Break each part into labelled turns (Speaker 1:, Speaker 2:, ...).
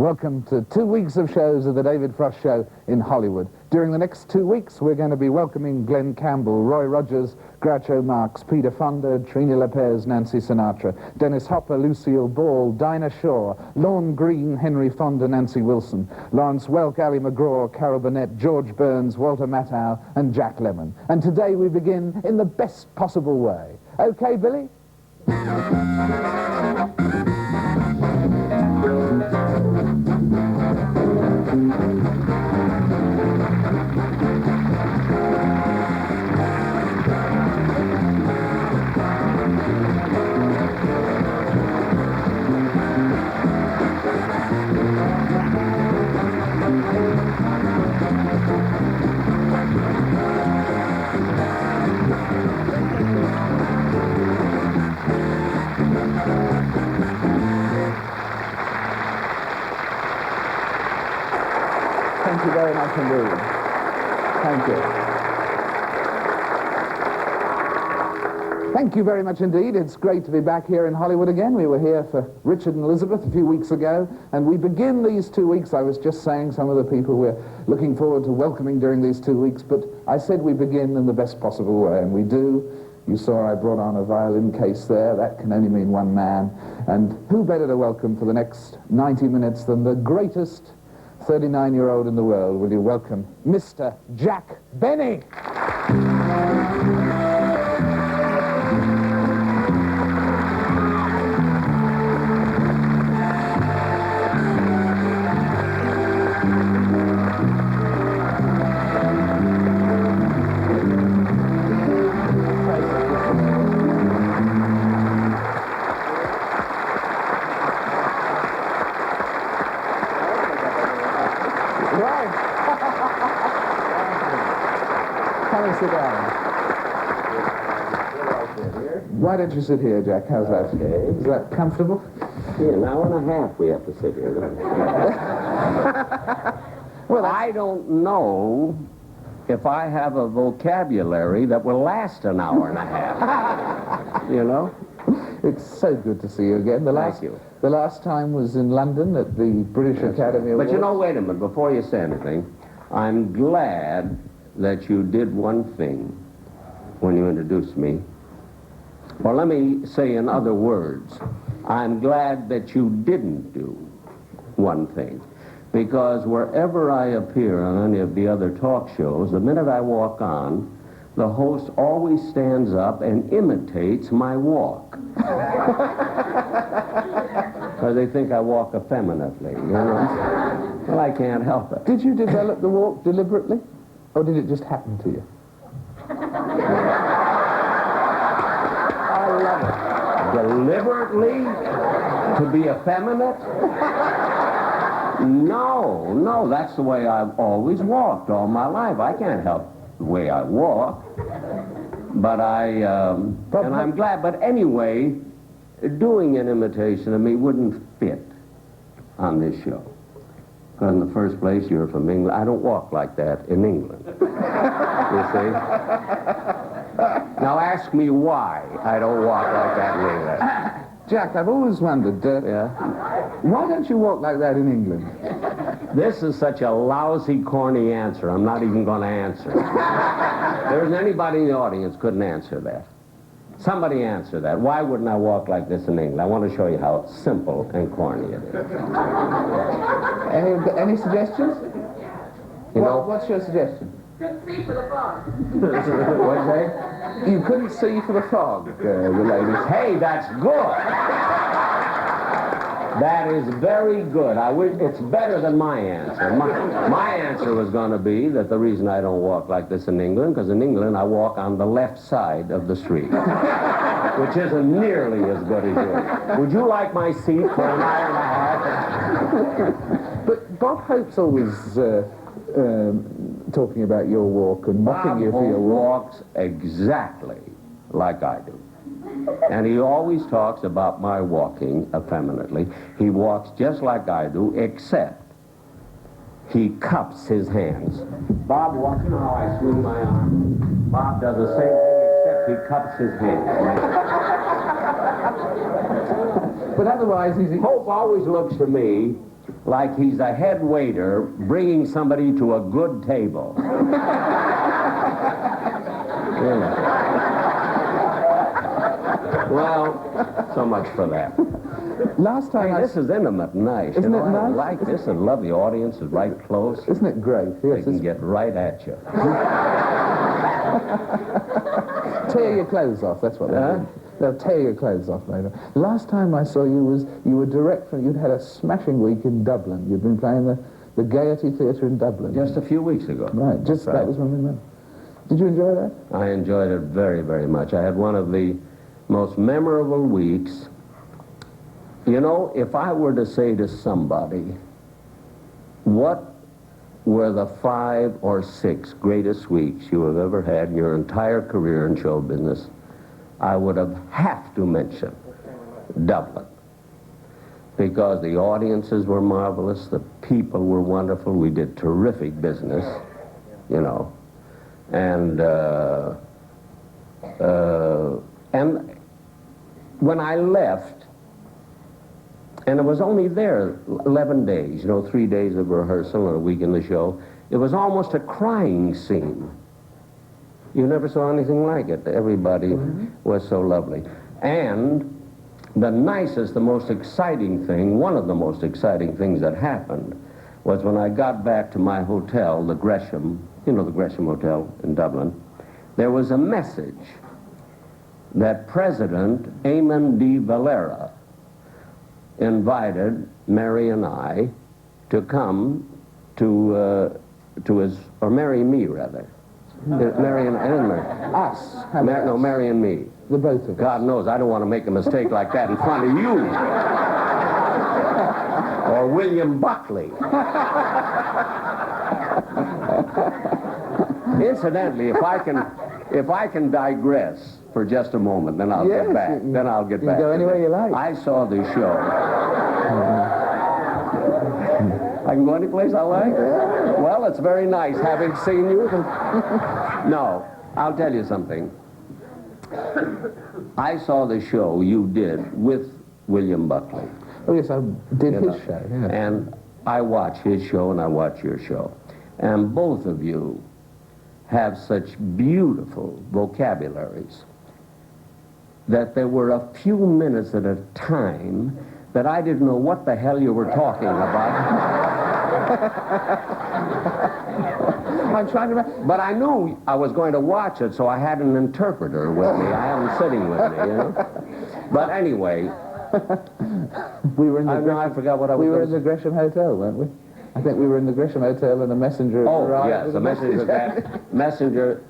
Speaker 1: Welcome to 2 weeks of shows of the David Frost Show in Hollywood. During the next 2 weeks, we're going to be welcoming Glenn Campbell, Roy Rogers, Groucho Marx, Peter Fonda, Trini Lopez, Nancy Sinatra, Dennis Hopper, Lucille Ball, Dinah Shore, Lorne Greene, Henry Fonda, Nancy Wilson, Lawrence Welk, Ali McGraw, Carol Burnett, George Burns, Walter Matthau, and Jack Lemmon. And today we begin in the best possible way. Okay, Billy? Thank you very much indeed. Thank you. Thank you very much indeed. It's great to be back here in Hollywood again. We were here for Richard and Elizabeth a few weeks ago, and we begin these 2 weeks. I was just saying some of the people we're looking forward to welcoming during these 2 weeks, but I said we begin in the best possible way, and we do. You saw I brought on a violin case there. That can only mean one man. And who better to welcome for the next 90 minutes than the greatest 39-year-old in the world? Will you welcome Mr. Jack Benny? Sit down. Why don't you sit here, Jack? How's that?
Speaker 2: Okay.
Speaker 1: Is that comfortable?
Speaker 2: Yeah, an hour and a half we have to sit here. Well, I don't know if I have a vocabulary that will last an hour and a half. You know?
Speaker 1: It's so good to see you again.
Speaker 2: Thank you.
Speaker 1: The last time was in London at the British Academy Awards.
Speaker 2: But you know, wait a minute, before you say anything, I'm glad that you did one thing when you introduced me. Or let me say in other words, I'm glad that you didn't do one thing. Because wherever I appear on any of the other talk shows, the minute I walk on, the host always stands up and imitates my walk. Because they think I walk effeminately, you know? Well, I can't help it.
Speaker 1: Did you develop the walk deliberately? Or did it just happen to you?
Speaker 2: I love it. Deliberately? To be effeminate? No, that's the way I've always walked all my life. I can't help the way I walk. But and I'm glad. But anyway, doing an imitation of me wouldn't fit on this show. Because in the first place, you're from England. I don't walk like that in England. You see? Now ask me why I don't walk like that in England.
Speaker 1: Jack, I've always wondered, why don't you walk like that in England?
Speaker 2: This is such a lousy, corny answer. I'm not even going to answer it. There isn't anybody in the audience couldn't answer that. Somebody answer that. Why wouldn't I walk like this in England? I want to show you how simple and corny it is.
Speaker 1: Any suggestions?
Speaker 2: You know,
Speaker 1: what's your suggestion?
Speaker 3: Couldn't see for the fog.
Speaker 2: What'd you say?
Speaker 1: You couldn't see for the fog, the ladies.
Speaker 2: Hey, that's good. That is very good. It's better than my answer. My answer was going to be that the reason I don't walk like this in England, because in England I walk on the left side of the street, which isn't nearly as good as yours. Would you like my seat for an hour and a half?
Speaker 1: But Bob Hope's always talking about your walk and mocking you for your walk.
Speaker 2: Walks exactly like I do. And he always talks about my walking effeminately. He walks just like I do, except he cups his hands. Bob walks, you know how I swing my arm? Bob does the same thing, except he cups his hands.
Speaker 1: But otherwise, he's...
Speaker 2: Hope always looks to me like he's a head waiter bringing somebody to a good table. Well, so much for that.
Speaker 1: Last time
Speaker 2: Hey, this is intimate, nice.
Speaker 1: Isn't
Speaker 2: you know,
Speaker 1: it nice?
Speaker 2: I like this. I love the audience is right close.
Speaker 1: Isn't it great?
Speaker 2: They
Speaker 1: Yes,
Speaker 2: can get right at you.
Speaker 1: tear your clothes off, that's what they'll do. They'll tear your clothes off later. Last time I saw you were direct from, you'd had a smashing week in Dublin. You'd been playing the Gaiety Theatre in Dublin.
Speaker 2: Just a few weeks ago.
Speaker 1: Right, just
Speaker 2: Right.
Speaker 1: that was when we met. Did you enjoy that?
Speaker 2: I enjoyed it very, very much. I had one of the most memorable weeks. You know, if I were to say to somebody, what were the 5 or 6 greatest weeks you have ever had in your entire career in show business, I would have to mention Dublin. Because the audiences were marvelous, the people were wonderful, we did terrific business, you know. And when I left, and it was only there 11 days, you know, 3 days of rehearsal and a week in the show, it was almost a crying scene. You never saw anything like it. Everybody was so lovely. And the nicest, the most exciting thing, one of the most exciting things that happened was when I got back to my hotel, the Gresham, you know, the Gresham Hotel in Dublin, there was a message that President Eamon de Valera invited Mary and I to come to his, or Mary and me, rather. Mary and Mary.
Speaker 1: Us.
Speaker 2: No, Mary and me.
Speaker 1: The both of us.
Speaker 2: God knows I don't want to make a mistake like that in front of you. Or William Buckley. Incidentally, if I can digress for just a moment, then I'll get back. Then I'll get back.
Speaker 1: You can go anywhere you like.
Speaker 2: I saw the show. I can go any place I like? Well, it's very nice having seen you. No, I'll tell you something. I saw the show you did with William Buckley.
Speaker 1: Oh, yes, I did his
Speaker 2: know.
Speaker 1: show, yeah.
Speaker 2: And I watch his show and I watch your show. And both of you have such beautiful vocabularies that there were a few minutes at a time that I didn't know what the hell you were talking about.
Speaker 1: I'm trying to remember.
Speaker 2: But I knew I was going to watch it, so I had an interpreter with me. I had him sitting with me, you know. But anyway,
Speaker 1: We were in the
Speaker 2: I forgot what I was
Speaker 1: we were
Speaker 2: gonna
Speaker 1: in the Gresham Hotel, weren't we? I think we were in the Gresham Hotel and the messenger arrived.
Speaker 2: yes,
Speaker 1: with
Speaker 2: the
Speaker 1: a
Speaker 2: messenger, that messenger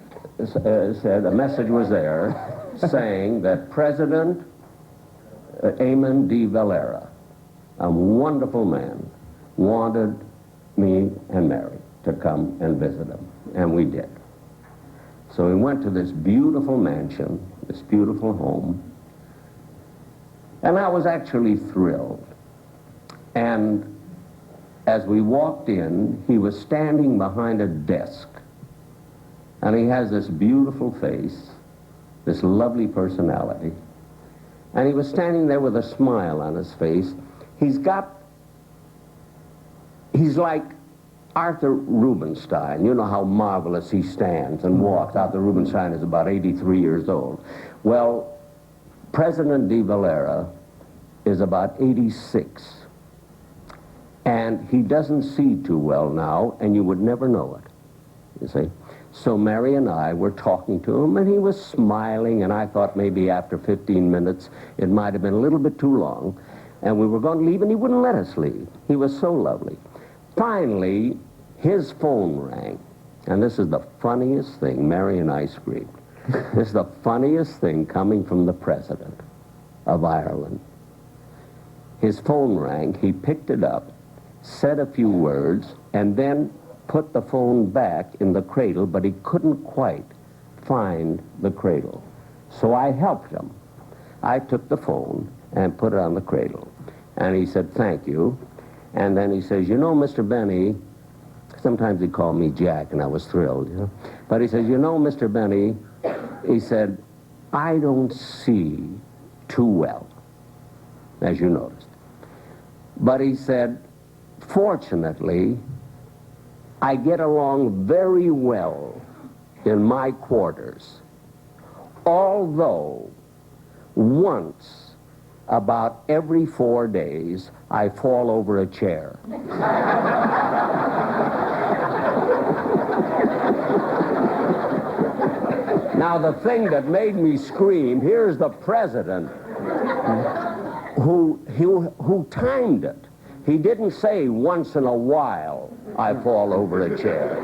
Speaker 2: said, a message was there saying that President Eamon de Valera, a wonderful man, wanted me and Mary to come and visit him, and we did. So we went to this beautiful mansion, this beautiful home, and I was actually thrilled. And as we walked in, he was standing behind a desk, and he has this beautiful face, this lovely personality, and he was standing there with a smile on his face. He's like Arthur Rubinstein. You know how marvelous he stands and walks. Arthur Rubinstein is about 83 years old. Well, President de Valera is about 86. And he doesn't see too well now, and you would never know it, you see. So Mary and I were talking to him, and he was smiling, and I thought maybe after 15 minutes it might have been a little bit too long, and we were going to leave, and he wouldn't let us leave. He was so lovely. Finally, his phone rang, and this is the funniest thing. Mary and I screamed. This is the funniest thing coming from the President of Ireland. His phone rang, he picked it up, said a few words, and then put the phone back in the cradle, but he couldn't quite find the cradle. So I helped him. I took the phone and put it on the cradle. And he said, thank you. And then he says, you know, Mr. Benny, sometimes he called me Jack, and I was thrilled, you know. But he says, you know, Mr. Benny, he said, I don't see too well, as you noticed. But he said, fortunately, I get along very well in my quarters, although once about every 4 days I fall over a chair. Now, the thing that made me scream, here's the president who timed it. He didn't say once in a while I fall over a chair,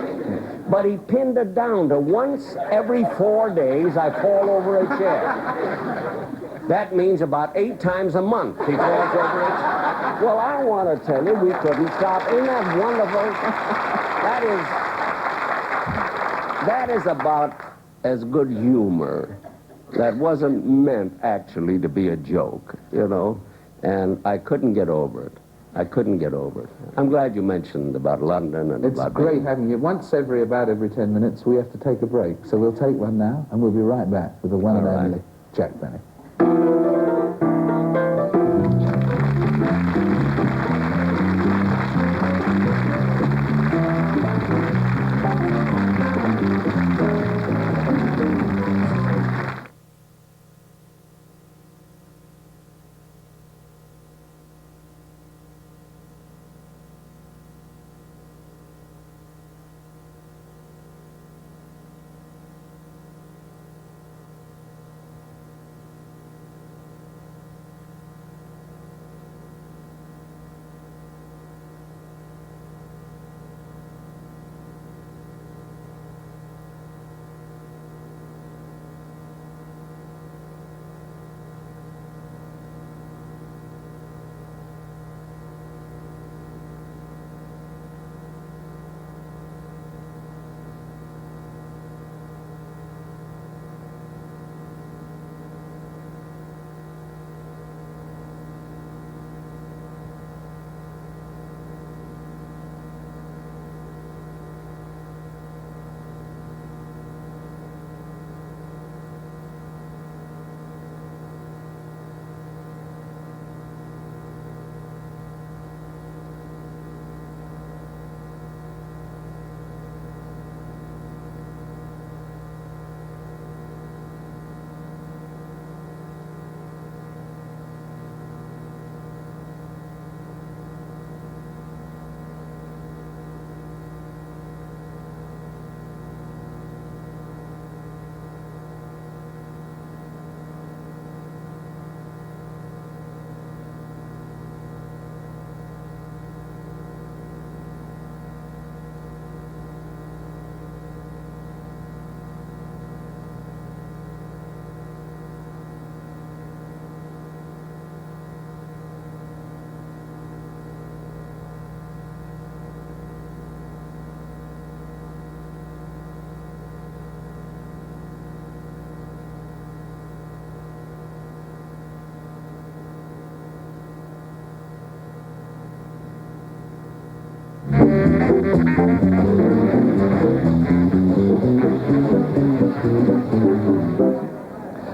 Speaker 2: but he pinned it down to once every 4 days I fall over a chair. That means about 8 times a month he falls over a chair. Well, I want to tell you, we couldn't stop. Isn't that wonderful? That is about as good humor. That wasn't meant actually to be a joke, you know, and I couldn't get over it. I couldn't get over it. I'm glad you mentioned about London and
Speaker 1: It's great having you. Once about every 10 minutes, we have to take a break. So we'll take one now, and we'll be right back with the one and only Jack Benny.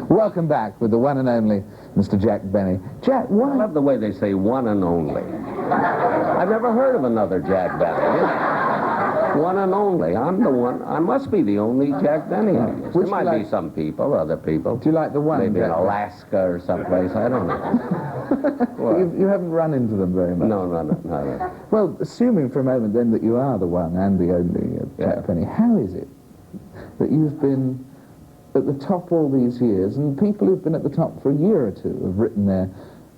Speaker 1: Welcome back with the one and only Mr. Jack Benny. Jack, why?
Speaker 2: I love the way they say one and only. I've never heard of another Jack Benny. One and only. I'm the one. I must be the only Jack Benny, I guess. There might be some people, other people.
Speaker 1: Do you like the one?
Speaker 2: Maybe
Speaker 1: Jack
Speaker 2: in Alaska or someplace. I don't know.
Speaker 1: You haven't run into them very much.
Speaker 2: No.
Speaker 1: Well, assuming for a moment then that you are the one and the only Jack Benny, how is it that you've been at the top all these years, and people who've been at the top for a year or two have written their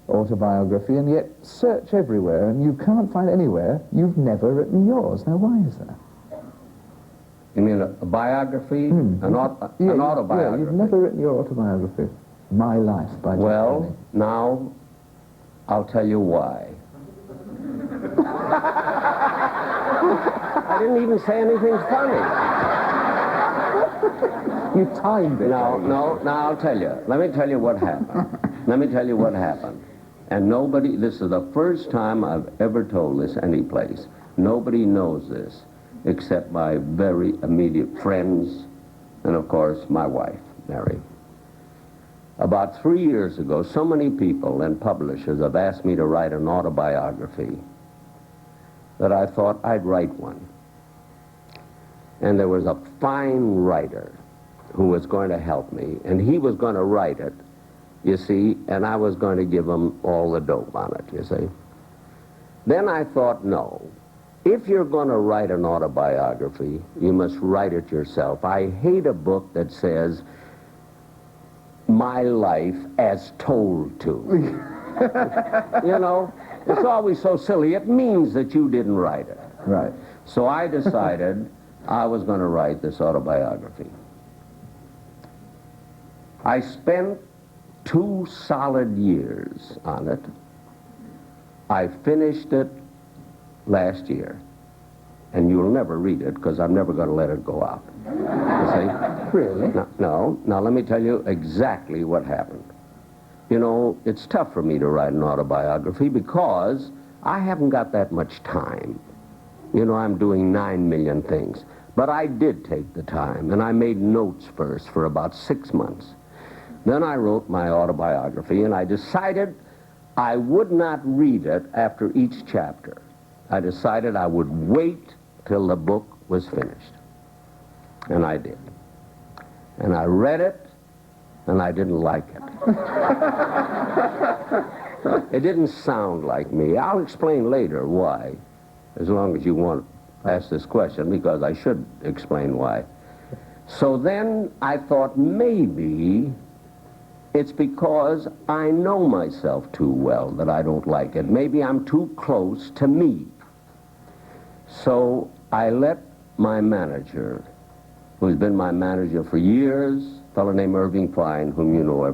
Speaker 1: autobiography, and yet search everywhere and you can't find anywhere you've never written yours? Now, why is that?
Speaker 2: You mean a biography? An autobiography?
Speaker 1: Yeah, you've never written your autobiography. My Life by Jack Benny.
Speaker 2: Now, I'll tell you why. I didn't even say anything funny.
Speaker 1: You timed it.
Speaker 2: No, I'll tell you. Let me tell you what happened. And nobody, this is the first time I've ever told this anyplace. Nobody knows this except my very immediate friends and, of course, my wife, Mary. About 3 years ago, so many people and publishers have asked me to write an autobiography. that I thought I'd write one. And there was a fine writer who was going to help me, and he was going to write it, you see, and I was going to give him all the dope on it, you see. Then I thought, no, if you're going to write an autobiography, you must write it yourself. I hate a book that says, my life as told to. You know, it's always so silly. It means that you didn't write it.
Speaker 1: Right.
Speaker 2: So I decided I was going to write this autobiography. I spent 2 solid years on it. I finished it last year. And you'll never read it, because I'm never going to let it go out. You see?
Speaker 1: Really?
Speaker 2: No. Now, let me tell you exactly what happened. You know, it's tough for me to write an autobiography because I haven't got that much time. You know, I'm doing 9 million things. But I did take the time, and I made notes first for about 6 months. Then I wrote my autobiography, and I decided I would not read it after each chapter. I decided I would wait till the book was finished. And I did. And I read it, and I didn't like it. It didn't sound like me. I'll explain later why, as long as you want to ask this question, because I should explain why. So then I thought maybe it's because I know myself too well that I don't like it. Maybe I'm too close to me. So I let my manager, who's been my manager for years, a fellow named Irving Fine, whom you know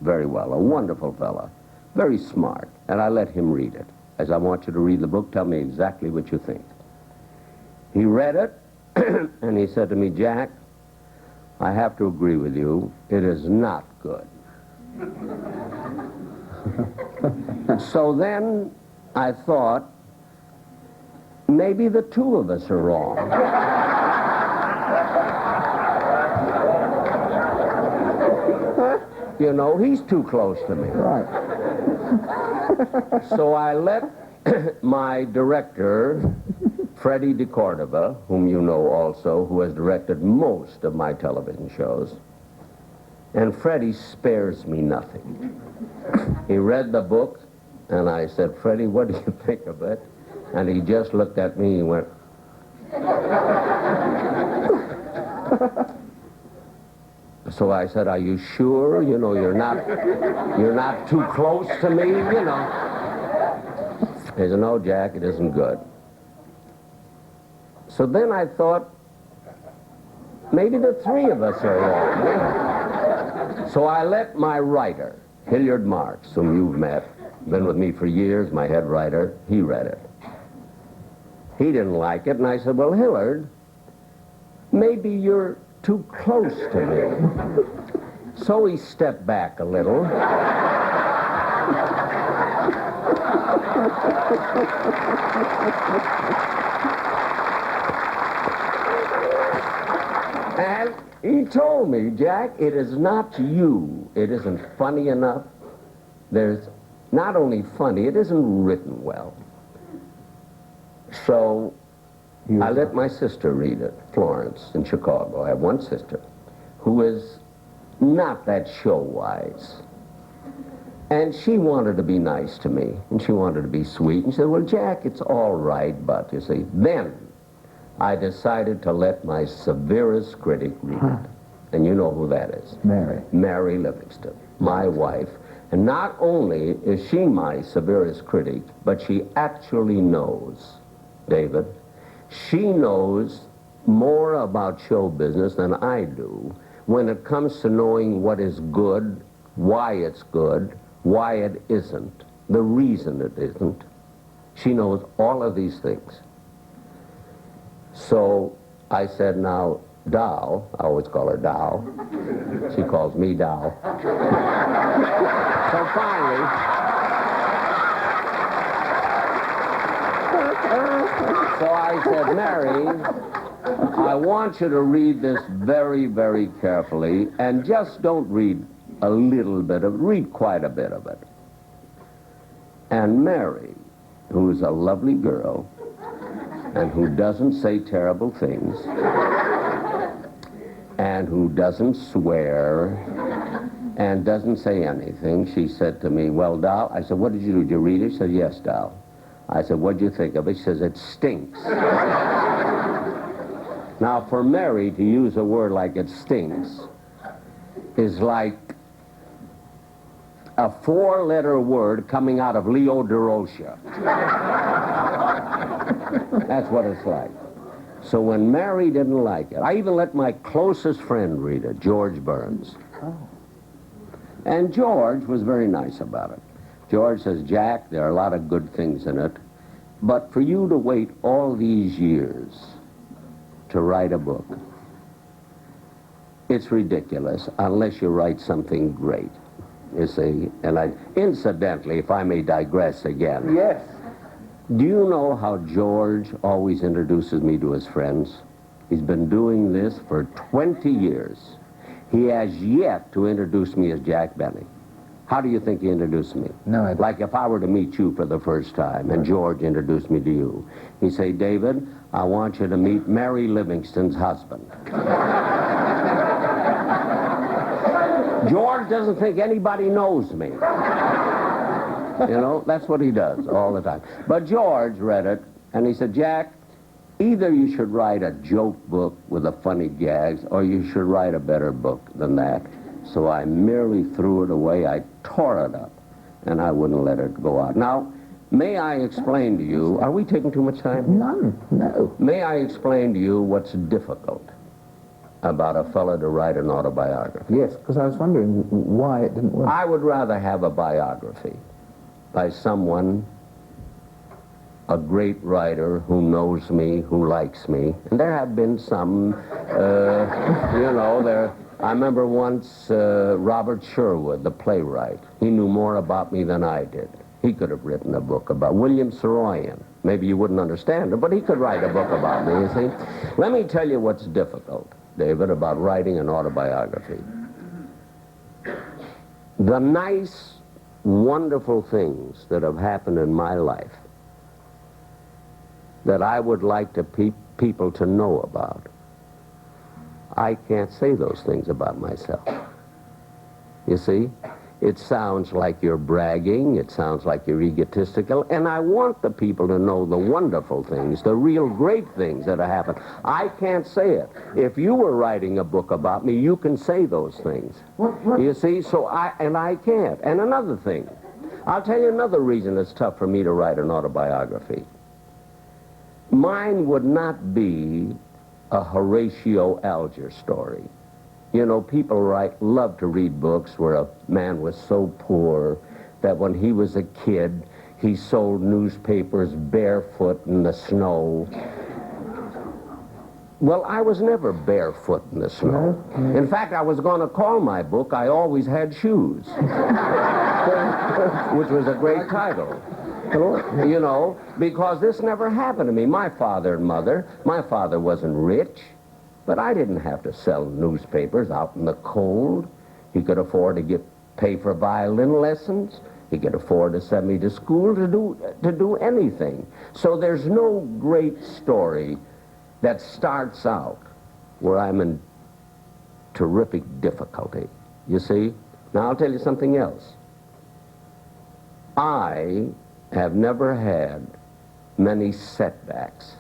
Speaker 2: very well, a wonderful fellow, very smart, and I let him read it. As I want you to read the book, tell me exactly what you think. He read it, and he said to me, Jack, I have to agree with you, it is not good. So then I thought, maybe the two of us are wrong. You know, he's too close to me.
Speaker 1: Right.
Speaker 2: So I let my director, Freddie DeCordova, whom you know also, who has directed most of my television shows, and Freddie spares me nothing. He read the book, and I said, Freddie, what do you think of it? And he just looked at me and went, so I said, are you sure? You know, you're not too close to me, you know. He said, no, Jack, it isn't good. So then I thought, maybe the three of us are wrong. So I let my writer, Hilliard Marks, whom you've met, been with me for years, my head writer, he read it. He didn't like it, and I said, well, Hilliard, maybe you're too close to me. So he stepped back a little. And he told me, Jack, it is not you. It isn't funny enough. There's not only funny, it isn't written well. So I let my sister read it, Florence, in Chicago. I have one sister who is not that show-wise. And she wanted to be nice to me, and she wanted to be sweet. And she said, well, Jack, it's all right, but, you see. Then I decided to let my severest critic read it. And you know who that is.
Speaker 1: Mary.
Speaker 2: Mary Livingston, my wife. And not only is she my severest critic, but she actually knows, David, she knows more about show business than I do when it comes to knowing what is good, why it's good, why it isn't, the reason it isn't. She knows all of these things. So I said, now, Dow, I always call her Dow. She calls me Dow. So finally, so I said, Mary, I want you to read this very, very carefully, and just don't read a little bit of it, read quite a bit of it. And Mary, who's a lovely girl, and who doesn't say terrible things, and who doesn't swear, and doesn't say anything, she said to me, well, Dal, I said, what did you do? Did you read it? She said, yes, Dal. I said, what'd you think of it? She says, it stinks. Now, for Mary to use a word like it stinks is like a four-letter word coming out of Leo DeRocha. That's what it's like. So when Mary didn't like it, I even let my closest friend read it, George Burns. And George was very nice about it. George says, Jack, there are a lot of good things in it, but for you to wait all these years to write a book, it's ridiculous unless you write something great, you see. And incidentally, if I may digress again.
Speaker 1: Yes.
Speaker 2: Do you know how George always introduces me to his friends? He's been doing this for 20 years. He has yet to introduce me as Jack Benny. How do you think he introduced me?
Speaker 1: No idea.
Speaker 2: Like if I were to meet you for the first time and George introduced me to you. He'd say, David, I want you to meet Mary Livingston's husband. George doesn't think anybody knows me. You know, that's what he does all the time. But George read it, and he said, Jack, either you should write a joke book with the funny gags, or you should write a better book than that. So I merely threw it away. I tore it up, and I wouldn't let it go out. Now, may I explain to you, are we taking too much time?
Speaker 1: None, no.
Speaker 2: May I explain to you what's difficult about a fellow to write an autobiography?
Speaker 1: Yes, because I was wondering why it didn't work.
Speaker 2: I would rather have a biography by someone, a great writer who knows me, who likes me. And there have been some, you know, I remember once Robert Sherwood, the playwright. He knew more about me than I did. He could have written a book about William Saroyan. Maybe you wouldn't understand it, but he could write a book about me, you see. Let me tell you what's difficult, David, about writing an autobiography. The nice, wonderful things that have happened in my life that I would like to people to know about, I can't say those things about myself. You see? It sounds like you're bragging, it sounds like you're egotistical, and I want the people to know the wonderful things, the real great things that have happened. I can't say it. If you were writing a book about me, you can say those things. What? You see? So I can't. And another thing, I'll tell you another reason it's tough for me to write an autobiography. Mine would not be a Horatio Alger story. You know, people love to read books where a man was so poor that when he was a kid, he sold newspapers barefoot in the snow. Well, I was never barefoot in the snow. In fact, I was going to call my book, I Always Had Shoes, which was a great title. You know, because this never happened to me. My father and mother, my father wasn't rich, but I didn't have to sell newspapers out in the cold. He could afford to pay for violin lessons. He could afford to send me to school to do anything. So there's no great story that starts out where I'm in terrific difficulty, you see? Now, I'll tell you something else. I have never had many setbacks.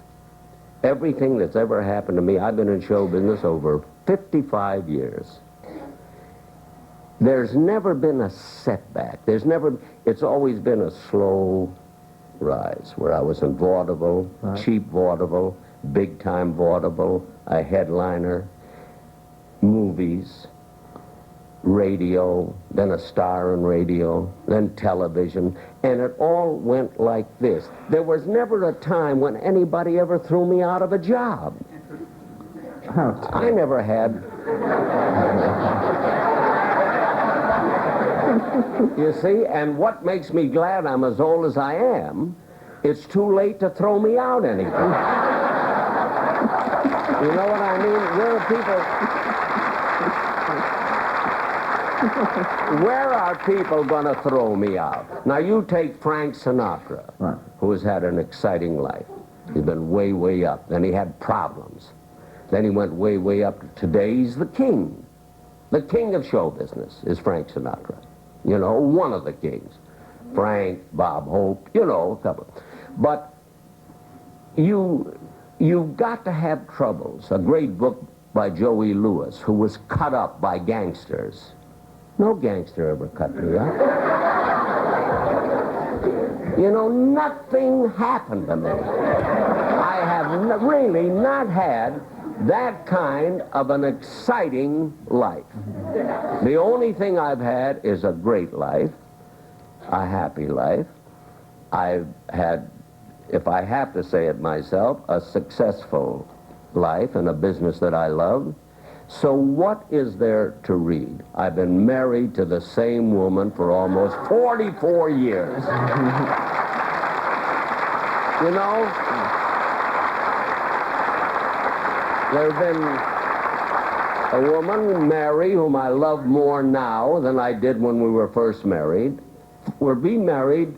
Speaker 2: Everything that's ever happened to me, I've been in show business over 55 years. There's never been a setback. It's always been a slow rise, where I was in vaudeville, right, cheap vaudeville, big-time vaudeville, a headliner, movies, radio, then a star in radio, then television, and it all went like this. There was never a time when anybody ever threw me out of a job. I never had. You see, and what makes me glad I'm as old as I am, it's too late to throw me out anymore. You know what I mean? Where are people going to throw me out? Now, you take Frank Sinatra, right, who has had an exciting life. He's He'd been way, way up. Then he had problems. Then he went way, way up. Today he's the king. The king of show business is Frank Sinatra. You know, one of the kings. Frank, Bob Hope, you know, a couple. But you've got to have troubles. A great book by Joey Lewis, who was cut up by gangsters. No gangster ever cut me up. You know, nothing happened to me. I have really not had that kind of an exciting life. The only thing I've had is a great life, a happy life. I've had, if I have to say it myself, a successful life and a business that I love. So what is there to read? I've been married to the same woman for almost 44 years. You know, there's been a woman, Mary, whom I love more now than I did when we were first married. We're married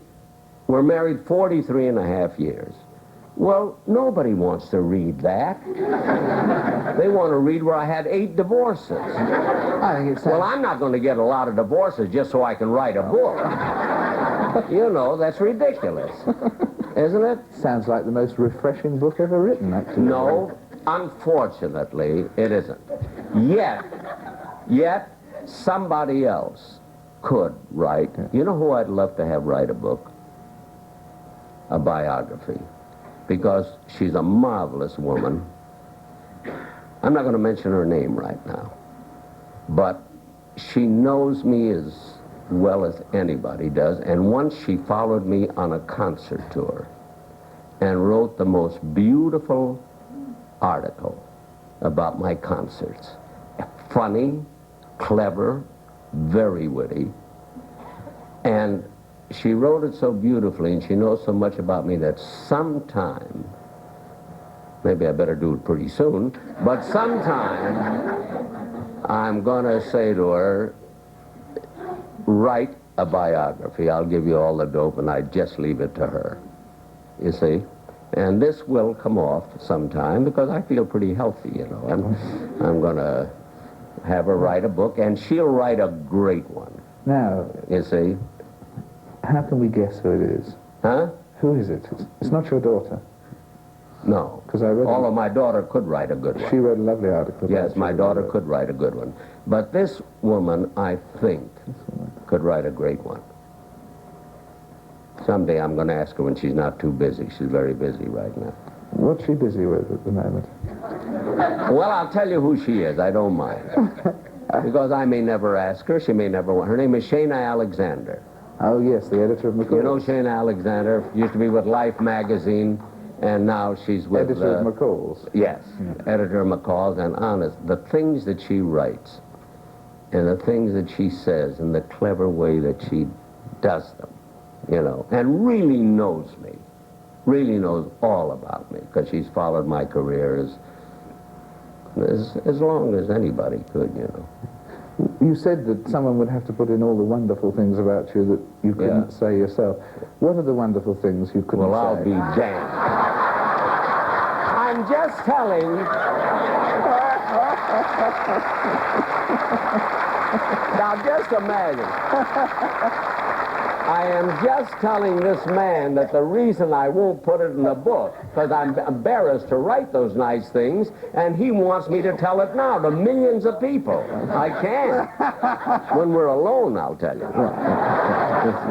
Speaker 2: 43 and a half years. Well, nobody wants to read that. They want to read where I had 8 divorces.
Speaker 1: I think it's
Speaker 2: Well, I'm not going to get a lot of divorces just so I can write a book. You know, that's ridiculous, isn't it?
Speaker 1: Sounds like the most refreshing book ever written, actually.
Speaker 2: No, unfortunately, it isn't. Yet, somebody else could write. You know who I'd love to have write a book? A biography. Because she's a marvelous woman. I'm not going to mention her name right now. But she knows me as well as anybody does. And once she followed me on a concert tour and wrote the most beautiful article about my concerts. Funny, clever, very witty. And she wrote it so beautifully, and she knows so much about me that sometime, maybe I better do it pretty soon, but sometime I'm going to say to her, write a biography. I'll give you all the dope, and I just leave it to her. You see? And this will come off sometime because I feel pretty healthy, you know. And I'm going to have her write a book, and she'll write a great one.
Speaker 1: Now,
Speaker 2: you see?
Speaker 1: How can we guess who it is?
Speaker 2: Huh?
Speaker 1: Who is it? It's not your daughter.
Speaker 2: No.
Speaker 1: Because I read.
Speaker 2: Although my daughter could write a good one.
Speaker 1: She wrote a lovely article.
Speaker 2: Yes, my daughter could write a good one. But this woman, I think, could write a great one. Someday I'm going to ask her when she's not too busy. She's very busy right now.
Speaker 1: What's she busy with at the moment?
Speaker 2: Well, I'll tell you who she is. I don't mind. Because I may never ask her. She may never want. Her name is Shana Alexander.
Speaker 1: Oh, yes, the editor of McCall's.
Speaker 2: You know Shana Alexander, used to be with Life magazine, and now she's with...
Speaker 1: Editor of McCall's.
Speaker 2: Yes, editor of McCall's, and honest, the things that she writes, and the things that she says, and the clever way that she does them, you know, and really knows me, really knows all about me, because she's followed my career as long as anybody could, you know.
Speaker 1: You said that someone would have to put in all the wonderful things about you that you couldn't say yourself. What are the wonderful things you couldn't say?
Speaker 2: Well, I'll be damned. I'm just telling... Now, just imagine. I am just telling this man that the reason I won't put it in the book, because I'm embarrassed to write those nice things, and he wants me to tell it now to millions of people. I can't. When we're alone, I'll tell you.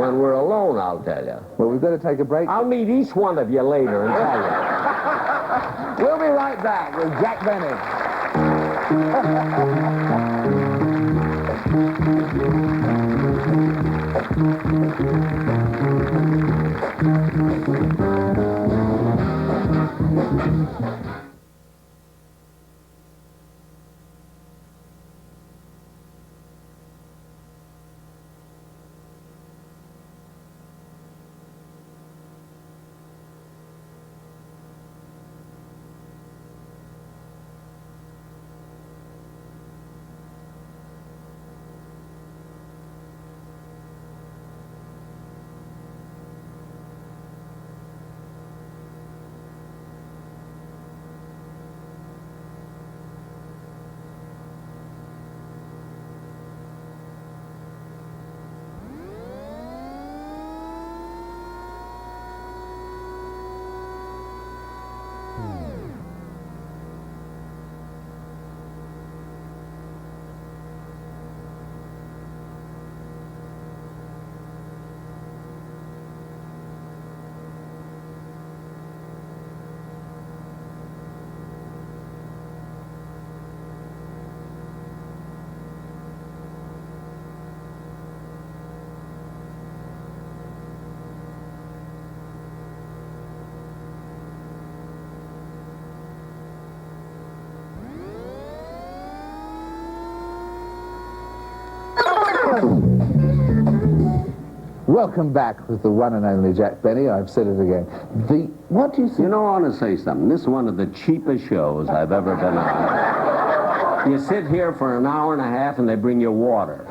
Speaker 2: When we're alone, I'll tell you.
Speaker 1: Well, we've got to take a break.
Speaker 2: I'll meet each one of you later and tell you.
Speaker 1: We'll be right back with Jack Benny. Welcome back with the one and only Jack Benny. I've said it again. What do you think?
Speaker 2: You know, I want to say something. This is one of the cheapest shows I've ever been on. You sit here for an hour and a half and they bring you water.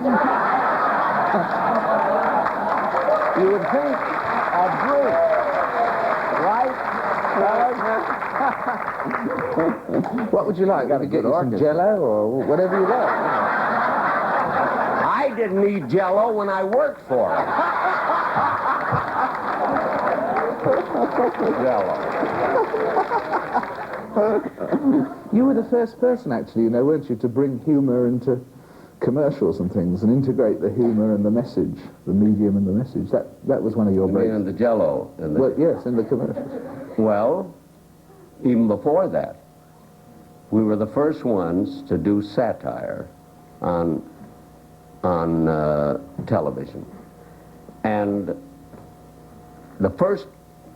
Speaker 2: You would think a drink, right?
Speaker 1: What would you like? Maybe get you some Jell-O or whatever you like.
Speaker 2: I didn't need Jell-O when I worked for it.
Speaker 1: You were the first person, actually, you know, weren't you, to bring humor into commercials and things and integrate the humor and the message, the medium and the message. That was one of your breaks.
Speaker 2: And the Jell-O.
Speaker 1: Well, yes, in the commercials.
Speaker 2: Well, even before that, we were the first ones to do satire on television. And the first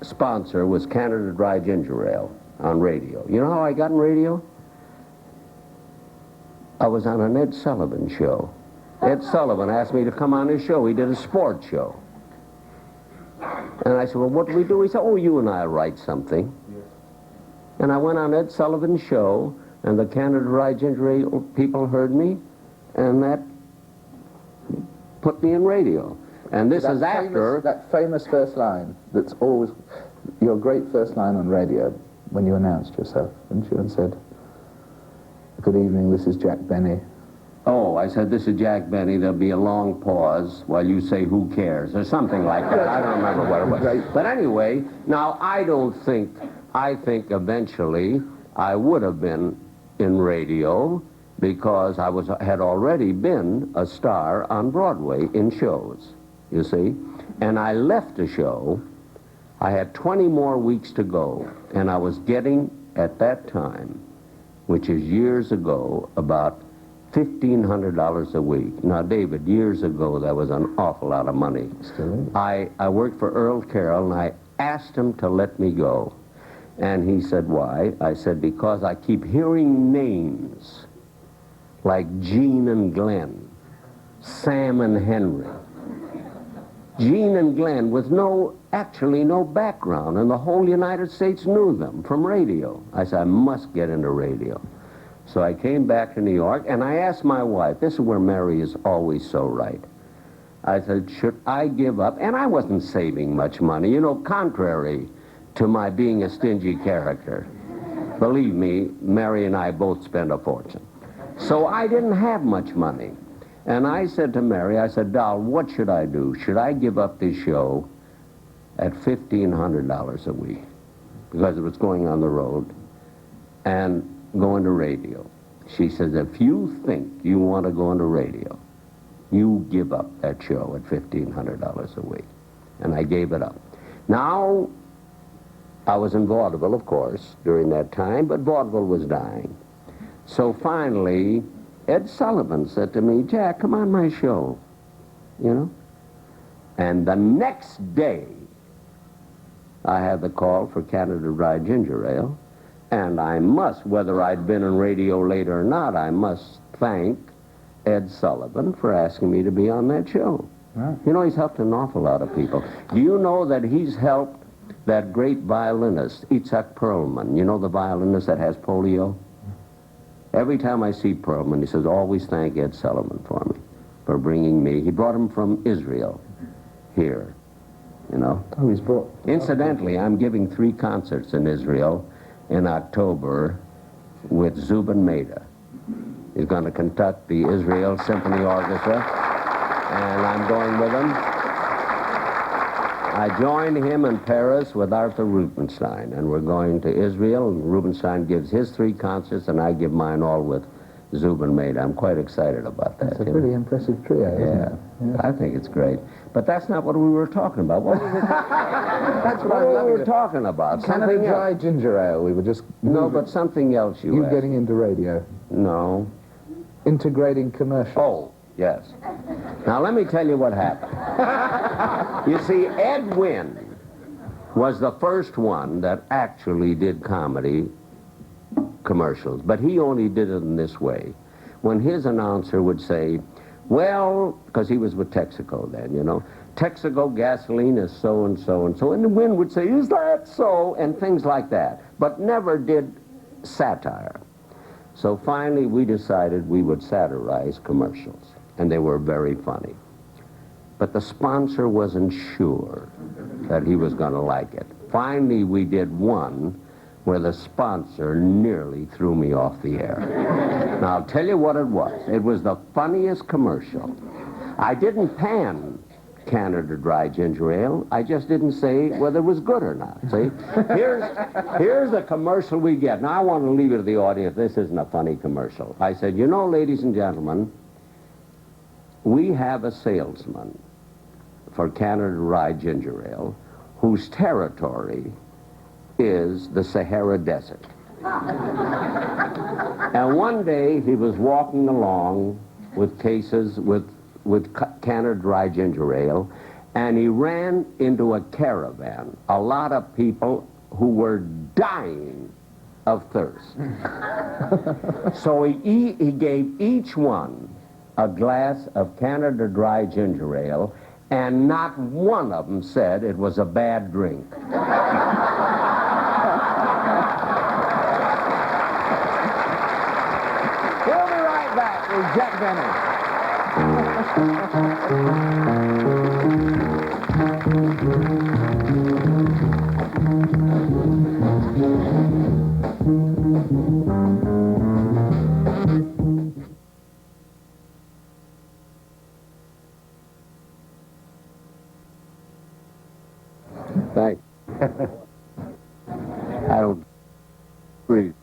Speaker 2: sponsor was Canada Dry Ginger Ale on radio. You know how I got in radio? I was on an Ed Sullivan show. Ed Sullivan asked me to come on his show. He did a sports show. And I said, well, what do we do? He said, oh, you and I'll write something. Yes. And I went on Ed Sullivan's show, and the Canada Dry Ginger Ale people heard me, and that put me in radio. And this is after...
Speaker 1: That famous first line that's always your great first line on radio when you announced yourself, didn't you, and said, good evening, this is Jack Benny.
Speaker 2: Oh, I said, this is Jack Benny. There'll be a long pause while you say, who cares, or something like that. I don't remember what it was. Right. But anyway, now, I think eventually I would have been in radio because I had already been a star on Broadway in shows, you see. And I left a show. I had 20 more weeks to go, and I was getting, at that time, which is years ago, about $1,500 a week. Now, David, years ago, that was an awful lot of money. I worked for Earl Carroll, and I asked him to let me go. And he said, why? I said, because I keep hearing names like Gene and Glenn, Sam and Henry. Gene and Glenn with actually no background, and the whole United States knew them from radio. I said, I must get into radio. So I came back to New York, and I asked my wife, this is where Mary is always so right. I said, should I give up? And I wasn't saving much money, you know, contrary to my being a stingy character. Believe me, Mary and I both spent a fortune. So I didn't have much money. And I said to Mary, I said, doll, what should I do? Should I give up this show at $1,500 a week, because it was going on the road, and go into radio? She says, if you think you want to go into radio, you give up that show at $1,500 a week. And I gave it up. Now, I was in vaudeville, of course, during that time, but vaudeville was dying. So finally, Ed Sullivan said to me, Jack, come on my show, you know? And the next day, I had the call for Canada Dry Ginger Ale, and I must, whether I'd been in radio later or not, I must thank Ed Sullivan for asking me to be on that show. Right. You know, he's helped an awful lot of people. Do you know that he's helped that great violinist, Itzhak Perlman? You know the violinist that has polio? Every time I see Perlman, he says, always thank Ed Sullivan for me, for bringing me. He brought him from Israel here, you know.
Speaker 1: Oh, he's brought...
Speaker 2: Incidentally, I'm giving 3 concerts in Israel in October with Zubin Mehta. He's going to conduct the Israel Symphony Orchestra, and I'm going with him. I joined him in Paris with Arthur Rubinstein, and we're going to Israel, and Rubinstein gives his 3 concerts, and I give mine all with Zubin Mehta. I'm quite excited about that.
Speaker 1: It's a pretty impressive trio, isn't it?
Speaker 2: Yeah, I think it's great. But that's not what we were talking about. What was it?
Speaker 1: That's what
Speaker 2: we were talking about.
Speaker 1: Canada Dry Ginger Ale, we were just...
Speaker 2: No, but something else you asked.
Speaker 1: Getting into radio.
Speaker 2: No.
Speaker 1: Integrating commercials.
Speaker 2: Oh, yes. Now, let me tell you what happened. You see, Ed Wynn was the first one that actually did comedy commercials, but he only did it in this way. When his announcer would say, Well, because he was with Texaco then, you know. Texaco gasoline is so and so and so. And the wind would say, is that so? And things like that. But never did satire. So finally we decided we would satirize commercials. And they were very funny. But the sponsor wasn't sure that he was going to like it. Finally we did one where the sponsor nearly threw me off the air. Now, I'll tell you what it was. It was the funniest commercial. I didn't pan Canada Dry Ginger Ale. I just didn't say whether it was good or not. See? Here's the commercial we get. Now, I want to leave it to the audience. This isn't a funny commercial. I said, you know, ladies and gentlemen, we have a salesman for Canada Dry Ginger Ale whose territory is the Sahara Desert. And one day he was walking along with cases with Canada Dry Ginger Ale, and he ran into a caravan, a lot of people who were dying of thirst. So he gave each one a glass of Canada Dry Ginger Ale, and not one of them said it was a bad drink. We'll be right back with Jack Benny. Thanks. I don't breathe.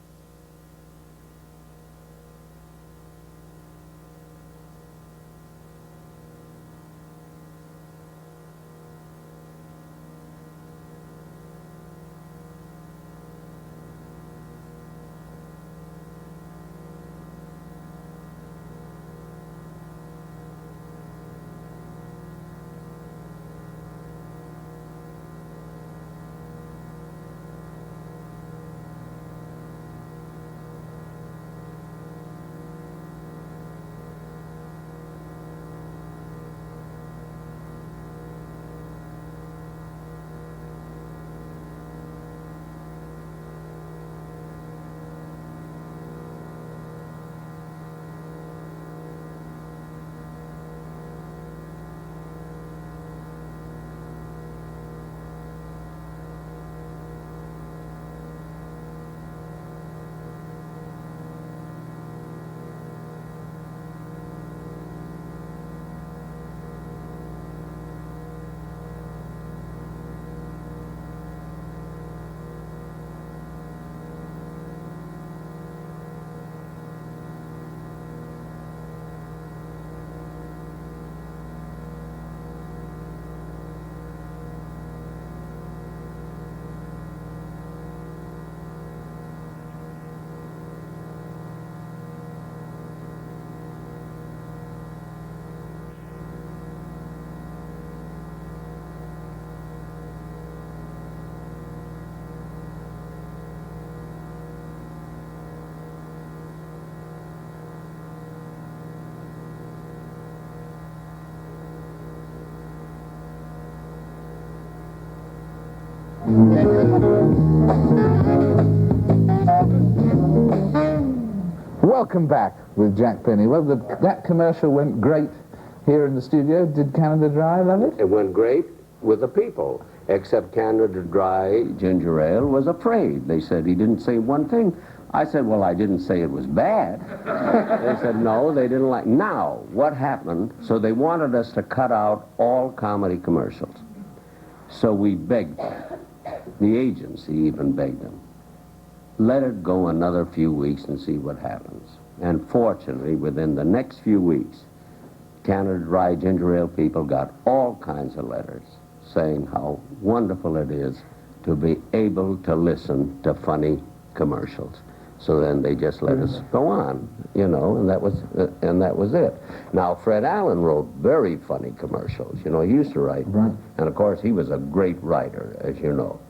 Speaker 1: Welcome back with Jack Penny. Well, that commercial went great here in the studio. Did Canada Dry love it?
Speaker 2: It went great with the people, except Canada Dry Ginger Ale was afraid. They said he didn't say one thing. I said, well, I didn't say it was bad. They said, no, they didn't like. Now, what happened? So they wanted us to cut out all comedy commercials. So we begged them. The agency even begged them. Let it go another few weeks and see what happens. And fortunately, within the next few weeks, Canada Dry Ginger Ale people got all kinds of letters saying how wonderful it is to be able to listen to funny commercials. So then they just let us go on, you know, and that was it. Now, Fred Allen wrote very funny commercials. You know, he used to write.
Speaker 1: Right.
Speaker 2: And, of course, he was a great writer, as you know.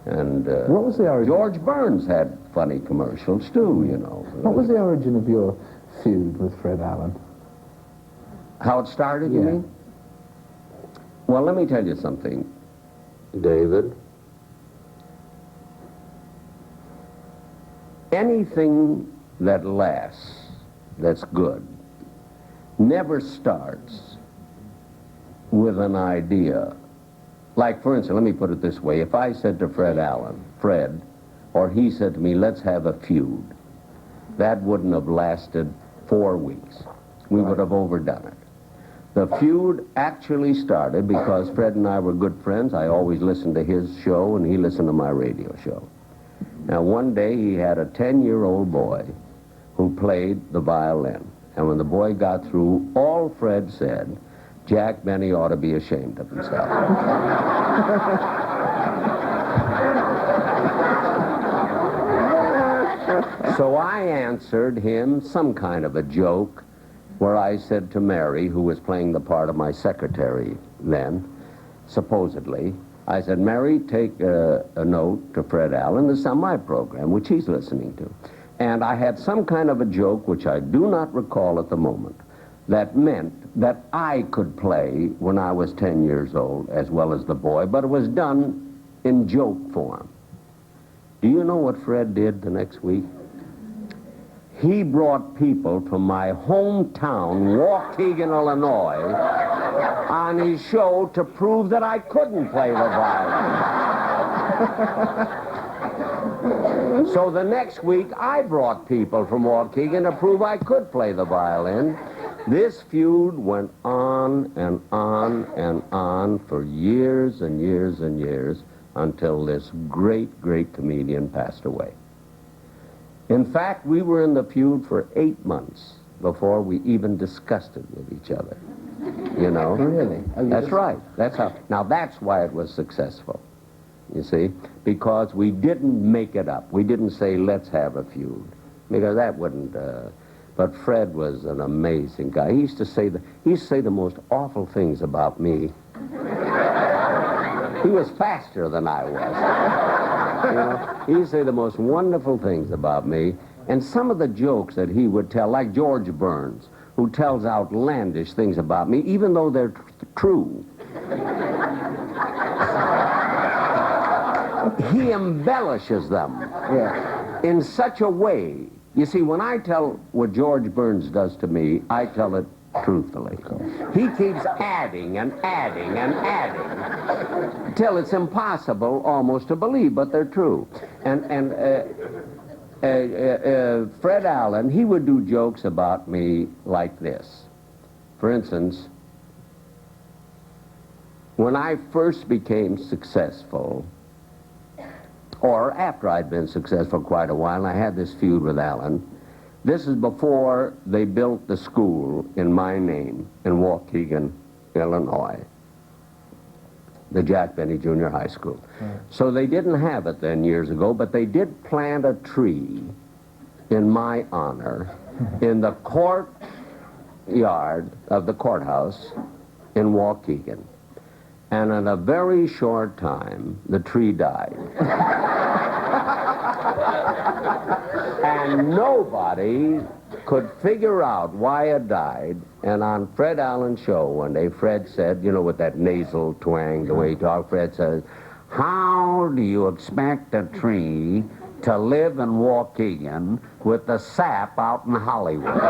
Speaker 2: And
Speaker 1: what was the origin?
Speaker 2: George Burns had funny commercials, too, you know.
Speaker 1: What was the origin of your feud with Fred Allen?
Speaker 2: How it started, you
Speaker 1: Yeah.
Speaker 2: mean? Well, let me tell you something, David. Anything that lasts, that's good, never starts with an idea. Like, for instance, let me put it this way. If I said to Fred Allen, Fred, or he said to me, let's have a feud, that wouldn't have lasted 4 weeks. We would have overdone it. The feud actually started because Fred and I were good friends. I always listened to his show, and he listened to my radio show. Now, one day he had a 10-year-old boy who played the violin. And when the boy got through, all Fred said, Jack Benny ought to be ashamed of himself. So I answered him some kind of a joke where I said to Mary, who was playing the part of my secretary then, supposedly, I said, Mary, take a note to Fred Allen. This is on my program, which he's listening to. And I had some kind of a joke, which I do not recall at the moment, that meant that I could play when I was 10 years old as well as the boy, but it was done in joke form. Do you know what Fred did the next week? He brought people from my hometown, Waukegan, Illinois, on his show to prove that I couldn't play the violin. So the next week, I brought people from Waukegan to prove I could play the violin. This feud went on and on and on for years and years and years until this great, great comedian passed away. In fact, we were in the feud for 8 months before we even discussed it with each other. You know?
Speaker 1: Really? Oh,
Speaker 2: That's right. That's how. Now, that's why it was successful, you see, because we didn't make it up. We didn't say, let's have a feud, because that wouldn't... But Fred was an amazing guy. He used to say the most awful things about me. He was faster than I was. You know? He used to say the most wonderful things about me. And some of the jokes that he would tell, like George Burns, who tells outlandish things about me, even though they're true. He embellishes them in such a way. You see, when I tell what George Burns does to me, I tell it truthfully. He keeps adding and adding and adding till it's impossible almost to believe, but they're true. And Fred Allen, he would do jokes about me like this. For instance, when I first became successful, or after I'd been successful quite a while, and I had this feud with Allen. This is before they built the school in my name in Waukegan, Illinois, the Jack Benny Junior High School. So they didn't have it then years ago, but they did plant a tree in my honor in the courtyard of the courthouse in Waukegan. And in a very short time, the tree died. And nobody could figure out why it died. And on Fred Allen's show one day, Fred said, you know, with that nasal twang, the way he talked, Fred says, how do you expect a tree to live in Waukegan with the sap out in Hollywood?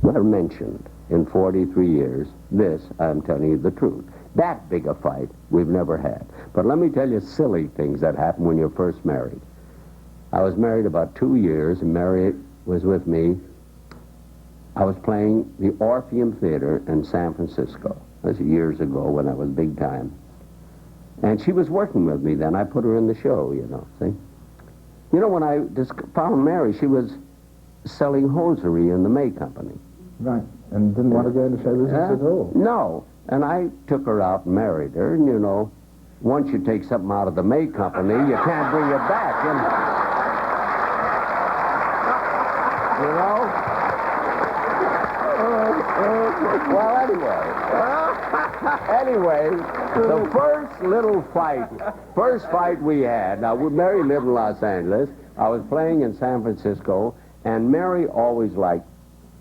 Speaker 2: never mentioned in 43 years. This, I'm telling you the truth. That big a fight we've never had. But let me tell you silly things that happen when you're first married. I was married about 2 years, and Mary was with me. I was playing the Orpheum Theater in San Francisco. This was years ago when I was big time. And she was working with me then. I put her in the show, you know, see? You know, when I found Mary, she was selling hosiery in the May Company.
Speaker 1: Right. And didn't want to go into show business at all?
Speaker 2: No. And I took her out and married her. And, you know, once you take something out of the May Company, you can't bring it back. You know? Well, anyway, the first fight we had, now, Mary lived in Los Angeles. I was playing in San Francisco, and Mary always liked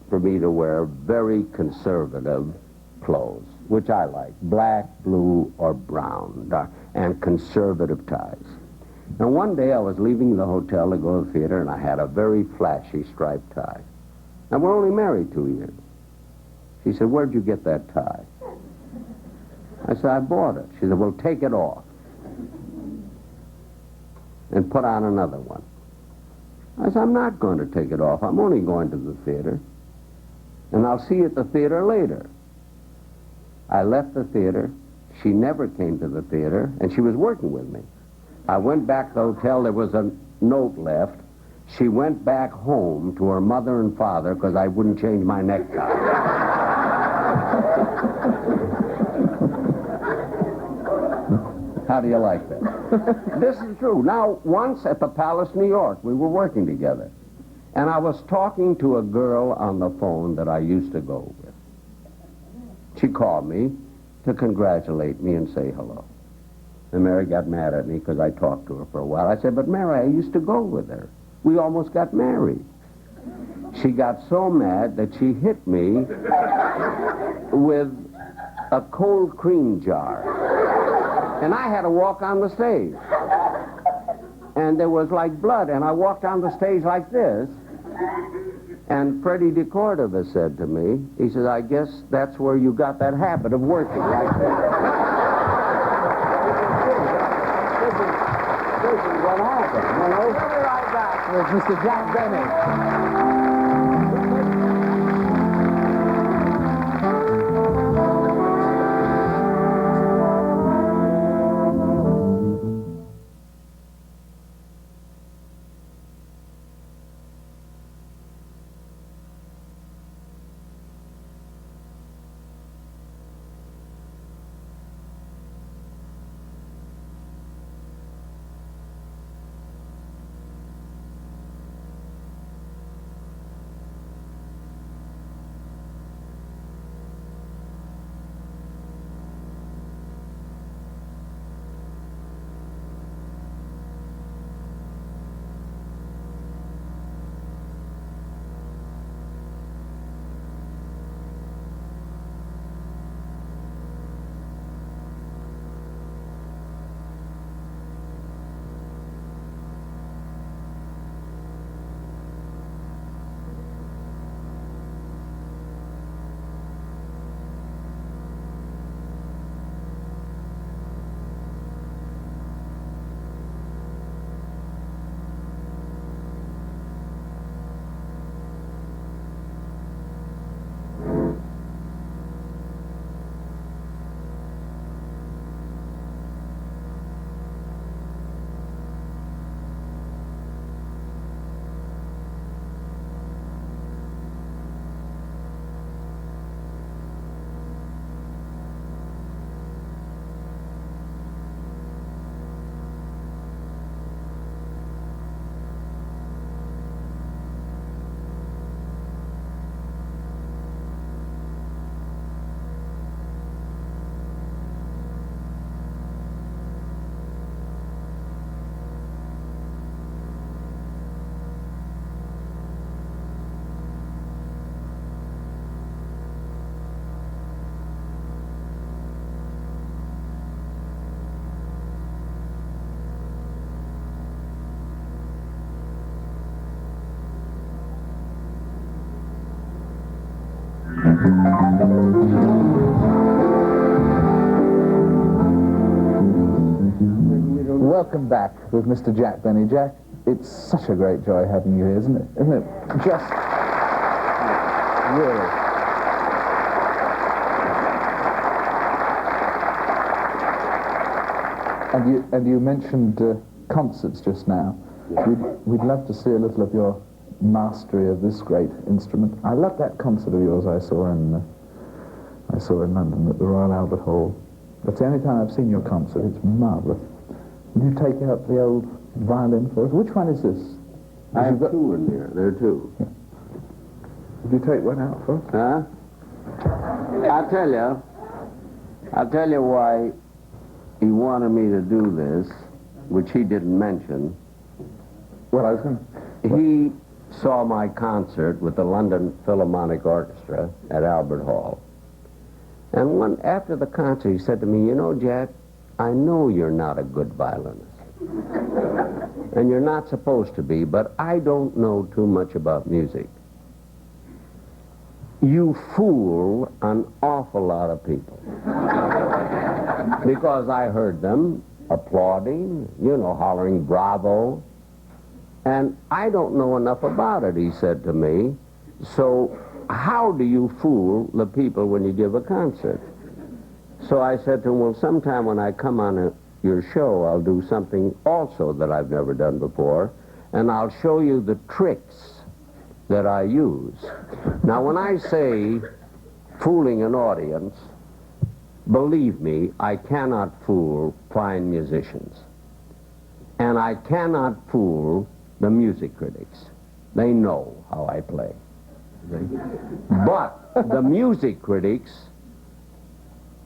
Speaker 2: for me to wear very conservative clothes, which I like, black, blue, or brown, and conservative ties. And one day I was leaving the hotel to go to the theater, and I had a very flashy striped tie. And we're only married 2 years. She said, "Where'd you get that tie?" I said, "I bought it." She said, "Well, take it off and put on another one." I said, "I'm not going to take it off. I'm only going to the theater, and I'll see you at the theater later." I left the theater. She never came to the theater, and she was working with me. I went back to the hotel. There was a note left. She went back home to her mother and father because I wouldn't change my necktie. How do you like that? This is true. Now, once at the Palace, New York, we were working together. And I was talking to a girl on the phone that I used to go with. She called me to congratulate me and say hello. And Mary got mad at me because I talked to her for a while. I said, "But Mary, I used to go with her. We almost got married." She got so mad that she hit me with a cold cream jar. And I had to walk on the stage. And there was like blood, and I walked on the stage like this. And Freddie DeCordova said to me, he said, "I guess that's where you got that habit of working like that." This is what happened, you know? We'll be right back with Mr. Jack Benny.
Speaker 1: Welcome back with Mr. Jack Benny. Jack, it's such a great joy having you here, isn't it? Isn't it? Just really. And you mentioned concerts just now. We'd love to see a little of your mastery of this great instrument. I love that concert of yours I saw in London at the Royal Albert Hall. That's the only time I've seen your concert. It's marvellous. Will you take out the old violin for us? Which one is this?
Speaker 2: I have two in here. There are two.
Speaker 1: Yeah. Would you take one out for us?
Speaker 2: Huh? I'll tell you why he wanted me to do this, which he didn't mention.
Speaker 1: Well, I was going to...
Speaker 2: He saw my concert with the London Philharmonic Orchestra at Albert Hall. And after the concert, he said to me, "You know, Jack, I know you're not a good violinist. And you're not supposed to be, but I don't know too much about music. You fool an awful lot of people." Because I heard them applauding, hollering bravo. And I don't know enough about it, he said to me. So how do you fool the people when you give a concert? So I said to him, well, sometime when I come on your show, I'll do something also that I've never done before, and I'll show you the tricks that I use. Now, when I say fooling an audience, believe me, I cannot fool fine musicians. And I cannot fool the music critics. They know how I play. But the music critics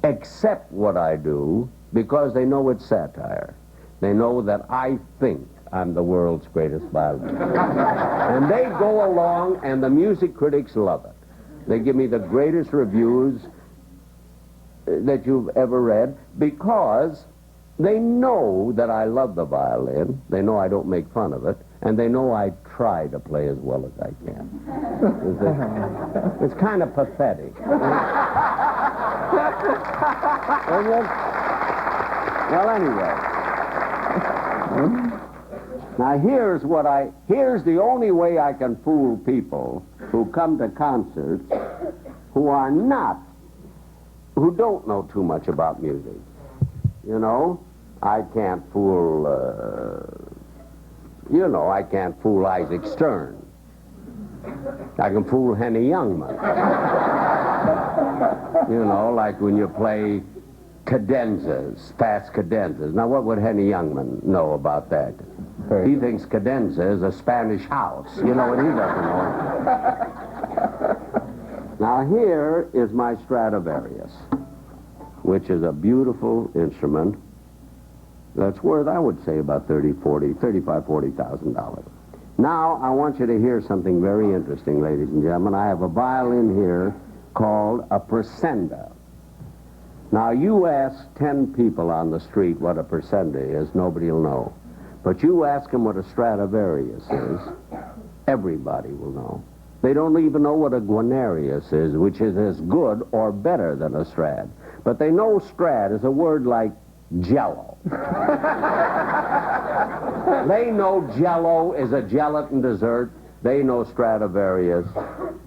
Speaker 2: accept what I do because they know it's satire. They know that I think I'm the world's greatest violinist. And they go along, and the music critics love it. They give me the greatest reviews that you've ever read because they know that I love the violin. They know I don't make fun of it. And they know I try to play as well as I can. It's kind of pathetic. Well, anyway. Now, here's the only way I can fool people who come to concerts who don't know too much about music. I can't fool, I can't fool Isaac Stern. I can fool Henny Youngman. Like when you play cadenzas, fast cadenzas. Now, what would Henny Youngman know about that? He thinks cadenza is a Spanish house. You know what he doesn't know. Now, here is my Stradivarius, which is a beautiful instrument that's worth, I would say, about $40,000. Now, I want you to hear something very interesting, ladies and gentlemen. I have a violin here called a Presenda. Now, you ask 10 people on the street what a Presenda is, nobody will know. But you ask them what a Stradivarius is, everybody will know. They don't even know what a Guarnerius is, which is as good or better than a Strad. But they know Strad is a word like Jell-O. They know Jell-O is a gelatin dessert. They know Stradivarius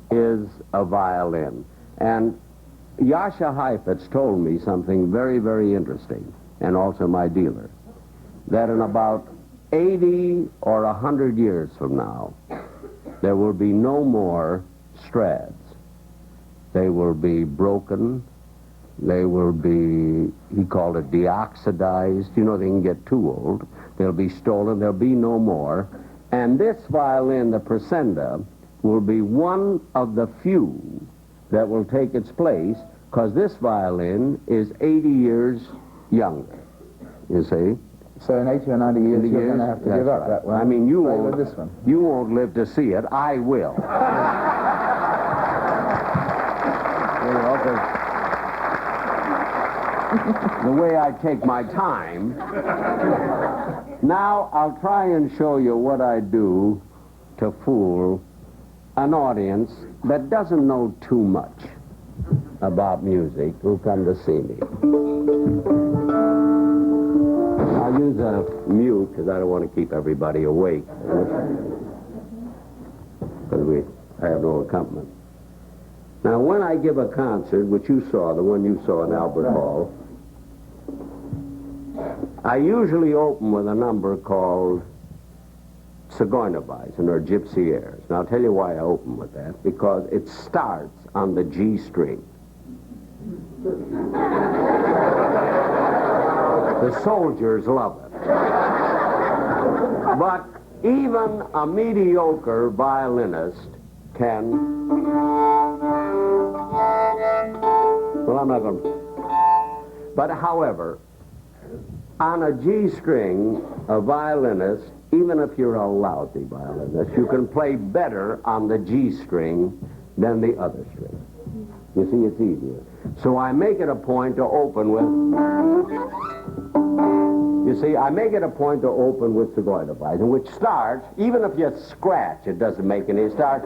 Speaker 2: is a violin. And Yasha Heifetz told me something very, very interesting, and also my dealer, that in about 80 or 100 years from now, there will be no more Strads. They will be broken. They will be, he called it deoxidized. They can get too old. They'll be stolen. There'll be no more. And this violin, the Presenda, will be one of the few that will take its place, because this violin is 80 years younger, you see.
Speaker 1: So in 80 or 90 years, you're going to have to give up that one.
Speaker 2: I mean, you
Speaker 1: won't
Speaker 2: live to see it. I will. The way I take my time. Now, I'll try and show you what I do to fool an audience that doesn't know too much. about music who come to see me. I'll use a mute because I don't want to keep everybody awake. Because I have no accompaniment. Now, when I give a concert, which you saw, the one you saw in Albert Hall, I usually open with a number called Sigourneyweisen or Gypsy Airs. And I'll tell you why I open with that. Because it starts on the G string. The soldiers love it. But even a mediocre violinist can... Well, I'm not going to... But however, on a G string, a violinist, even if you're a lousy violinist, you can play better on the G string than the other string. You see, it's easier. So I make it a point to open with... You see, I make it a point to open with Sigourneyweisen, which starts, even if you scratch, it doesn't make any start.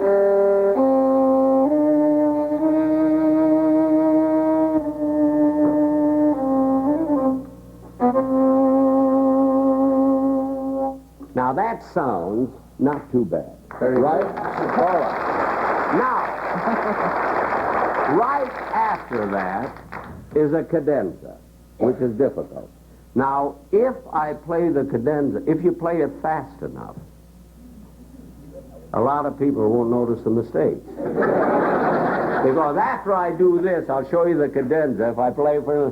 Speaker 2: Now that sounds not too bad, right? All right. Now, right after that is a cadenza, which is difficult. Now, if I play the cadenza, if you play it fast enough, a lot of people won't notice the mistakes. Because after I do this, I'll show you the cadenza. If I play for...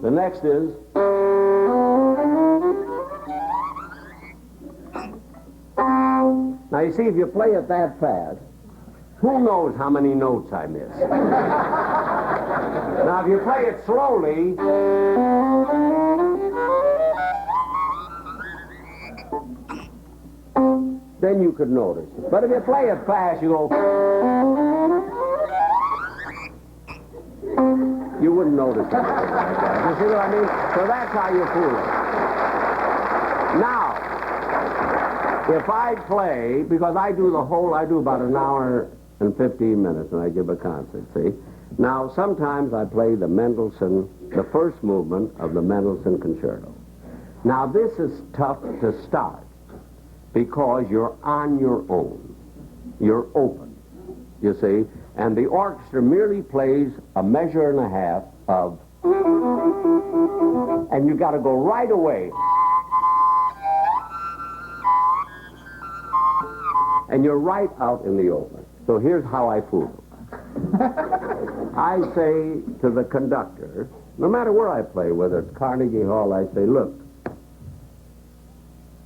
Speaker 2: The next is... Now, you see, if you play it that fast, who knows how many notes I miss? Now, if you play it slowly... then you could notice it. But if you play it fast, you go... you wouldn't notice it. You see what I mean? So that's how you fool it. Now, if I play, because I do about an hour and 15 minutes when I give a concert, see? Now, sometimes I play the Mendelssohn, the first movement of the Mendelssohn Concerto. Now, this is tough to start because you're on your own. You're open, you see? And the orchestra merely plays a measure and a half of... and you got to go right away. And you're right out in the open. So here's how I fool them. I say to the conductor, no matter where I play, whether it's Carnegie Hall, I say, look,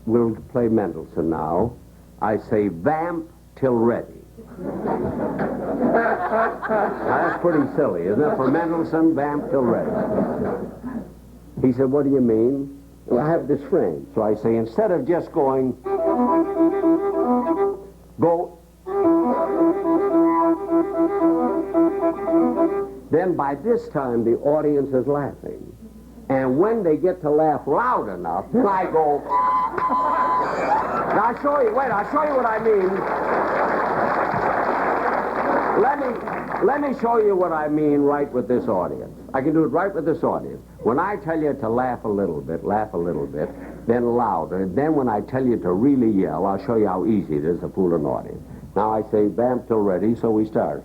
Speaker 2: we'll play Mendelssohn now. I say, vamp till ready. Now, that's pretty silly, isn't it? For Mendelssohn, vamp till ready. He said, what do you mean? Well, I have this frame. So I say, instead of just going... go... Then by this time, the audience is laughing. And when they get to laugh loud enough, then I go... Now, I'll show you what I mean. Let me show you what I mean right with this audience. I can do it right with this audience. When I tell you to laugh a little bit, then louder. Then when I tell you to really yell, I'll show you how easy it is to fool an audience. Now I say, vamp till ready, so we start.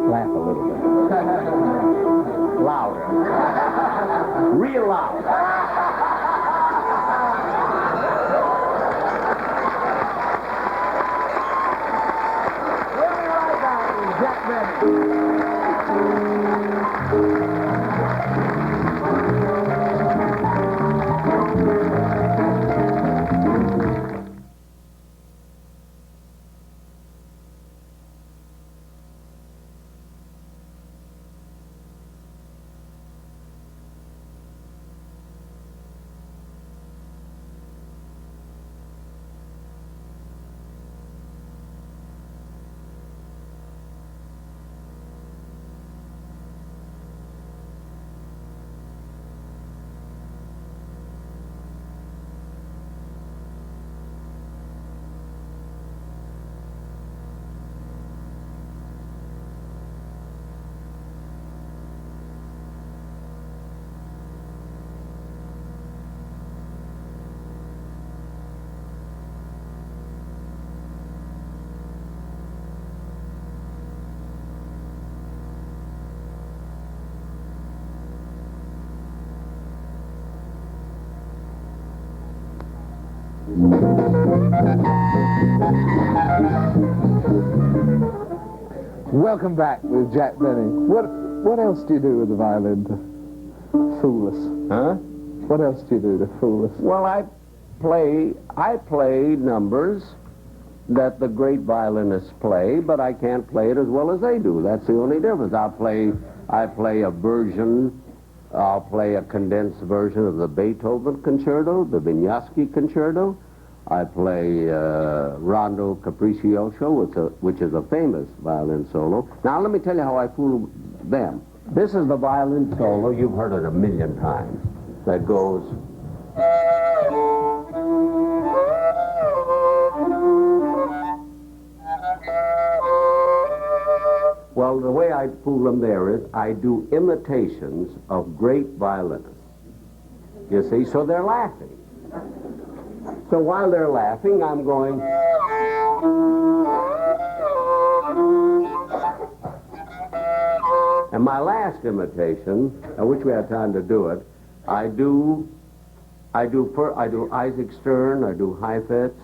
Speaker 2: Laugh a little bit. Louder. Real loud.
Speaker 1: Welcome back with Jack Benny. What else do you do with the violin to fool us?
Speaker 2: Huh?
Speaker 1: What else do you do to fool us?
Speaker 2: Well, I play numbers that the great violinists play, but I can't play it as well as they do. That's the only difference. I play a version. I'll play a condensed version of the Beethoven Concerto, the Vinyavsky Concerto. I play Rondo Capriccioso, which is a famous violin solo. Now, let me tell you how I fool them. This is the violin solo. You've heard it a million times. That goes... Well, the way I fool them there is I do imitations of great violinists. You see, so they're laughing. So while they're laughing, I'm going... And my last imitation, I wish we had time to do it, I do Isaac Stern, I do Heifetz,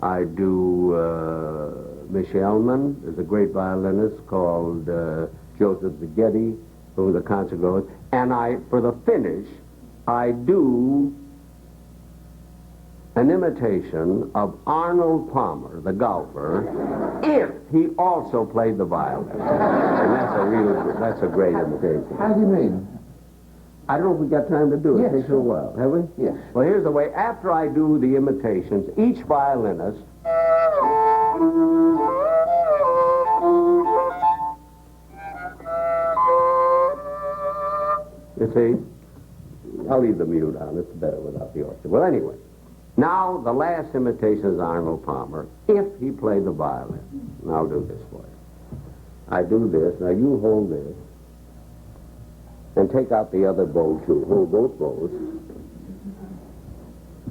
Speaker 2: I do Michelman. There's a great violinist called Joseph Szigeti, who the concert goes. And for the finish, I do an imitation of Arnold Palmer, the golfer, if he also played the violin. And that's a great imitation.
Speaker 1: How do you mean?
Speaker 2: I don't know if we got time to do it.
Speaker 1: Yes.
Speaker 2: It takes a while, have we?
Speaker 1: Yes.
Speaker 2: Well, here's the way. After I do the imitations, each violinist you see, I'll leave the mute on. It's better without the orchestra. Well, anyway, now the last imitation is Arnold Palmer, if he played the violin. And I'll do this for you. I do this. Now you hold this. And take out the other bow, too. Hold both bows.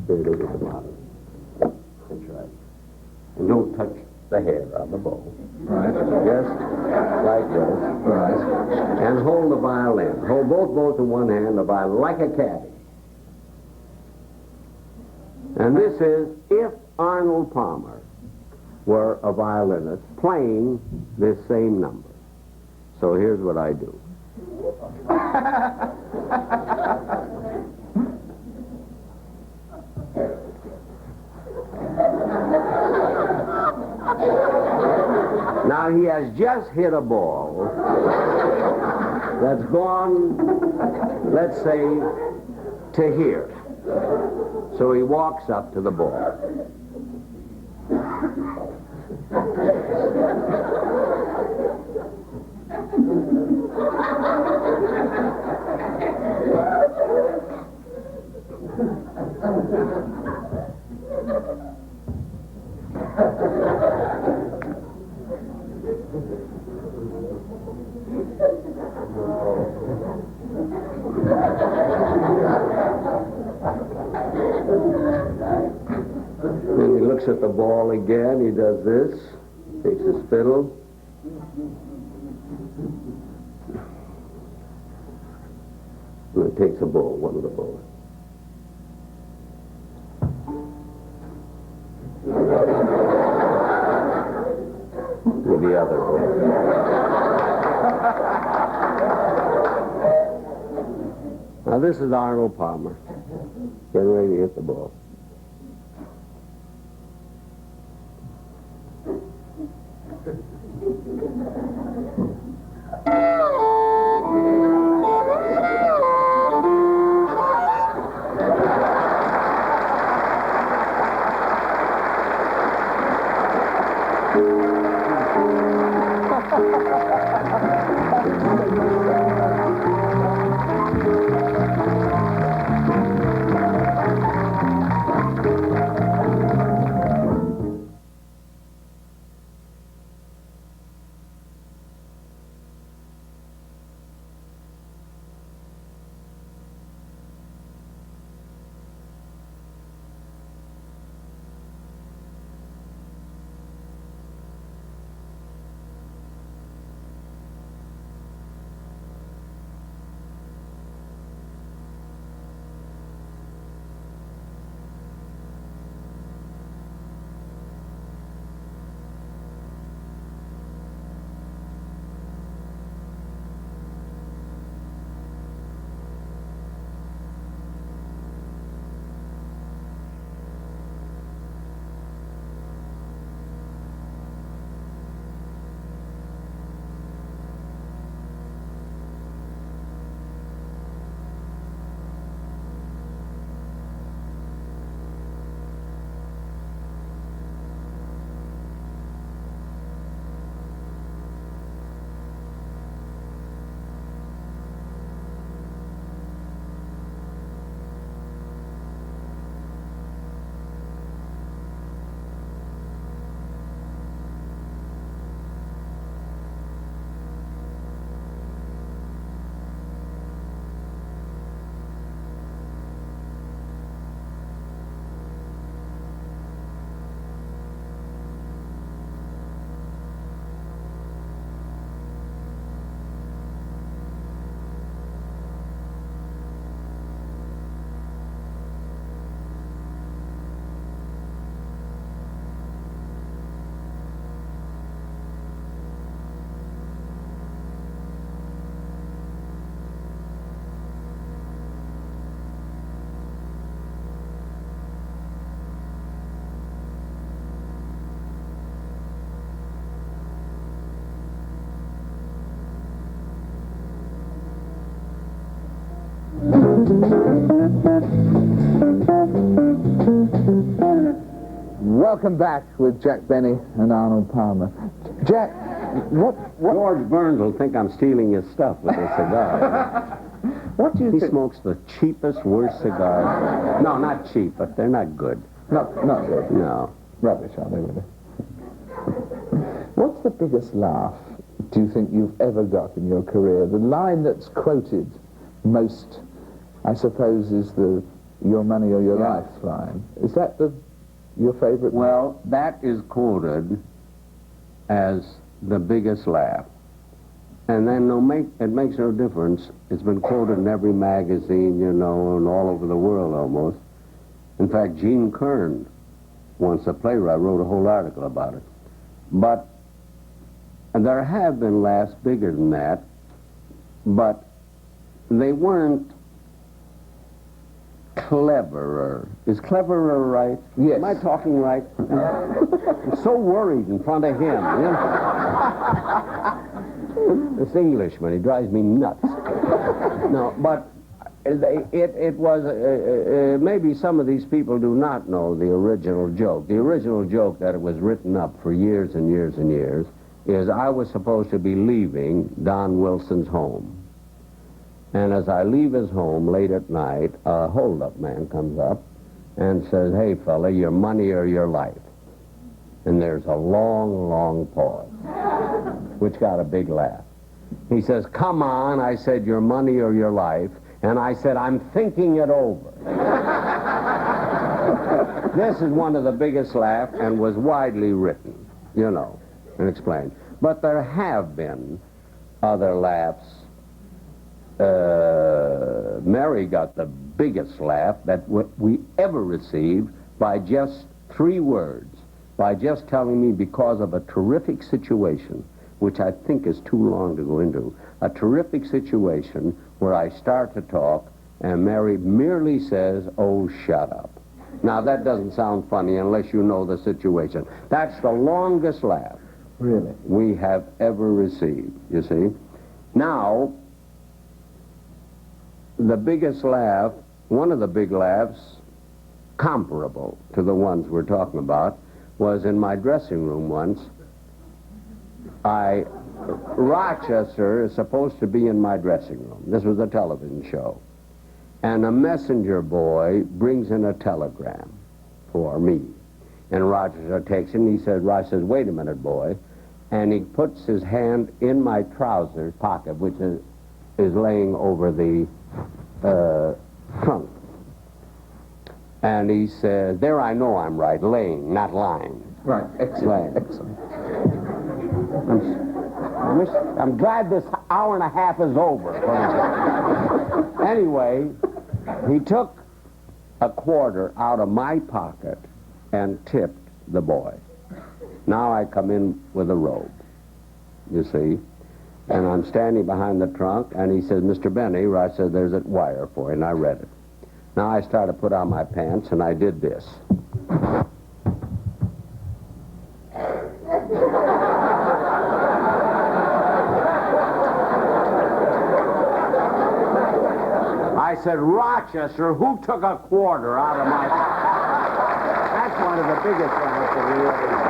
Speaker 2: There it is at the bottom. That's right. And don't touch the hair on the bow.
Speaker 1: Right.
Speaker 2: Just like this.
Speaker 1: Right.
Speaker 2: And hold the violin. Hold both bows in one hand, the violin, like a caddy. And this is if Arnold Palmer were a violinist playing this same number. So here's what I do. Now he has just hit a ball that's gone, let's say, to here. So he walks up to the ball. Then he looks at the ball again, he does this, takes his fiddle. And he takes a ball, one of the balls. With the other ball. Now this is Arnold Palmer, getting ready to hit the ball.
Speaker 1: Welcome back with Jack Benny and Arnold Palmer. Jack, what
Speaker 2: George Burns will think I'm stealing his stuff with a cigar.
Speaker 1: what do you
Speaker 2: He
Speaker 1: think?
Speaker 2: smokes the cheapest, worst cigars. No, not cheap, but they're not good.
Speaker 1: Not good.
Speaker 2: No.
Speaker 1: Rubbish, are they really? What's the biggest laugh do you think you've ever got in your career? The line that's quoted most, I suppose, is the "your money or your life" line. Is that your favorite?
Speaker 2: Well, that is quoted as the biggest laugh. And then it makes no difference. It's been quoted in every magazine, you know, and all over the world almost. In fact, Gene Kern, once a playwright, wrote a whole article about it. But there have been laughs bigger than that, but they weren't cleverer. Is cleverer right?
Speaker 1: Yes.
Speaker 2: Am I talking right? I'm so worried in front of him. You know? This Englishman, he drives me nuts. No, but it was, maybe some of these people do not know the original joke. The original joke that it was written up for years and years and years is I was supposed to be leaving Don Wilson's home. And as I leave his home late at night, a hold-up man comes up and says, "Hey, fella, your money or your life?" And there's a long, long pause, which got a big laugh. He says, "Come on," I said, "your money or your life?" And I said, "I'm thinking it over." This is one of the biggest laughs and was widely written, you know, and explained. But there have been other laughs. Mary got the biggest laugh that we ever received by just 3 words, by just telling me because of a terrific situation, which I think is too long to go into, a terrific situation where I start to talk and Mary merely says, "Oh, shut up." Now, that doesn't sound funny unless you know the situation. That's the longest laugh
Speaker 1: Really?
Speaker 2: we have ever received, you see. Now, the biggest laugh, one of the big laughs, comparable to the ones we're talking about, was in my dressing room once. Rochester is supposed to be in my dressing room. This was a television show. And a messenger boy brings in a telegram for me. And Rochester takes it, and he says, Rochester says, "Wait a minute, boy." And he puts his hand in my trousers pocket, which is laying over the trunk. And he says, there I know I'm right, laying, not lying.
Speaker 1: Right, excellent,
Speaker 2: Laying.
Speaker 1: excellent.
Speaker 2: I'm glad this hour and a half is over. Anyway, he took a quarter out of my pocket and tipped the boy. Now I come in with a robe, you see, and I'm standing behind the trunk, and he says, "Mr. Benny," I said, "there's a wire for you," and I read it. Now I started to put on my pants, and I did this. I said, "Rochester, who took a quarter out of my..." That's one of the biggest ones that we ever had.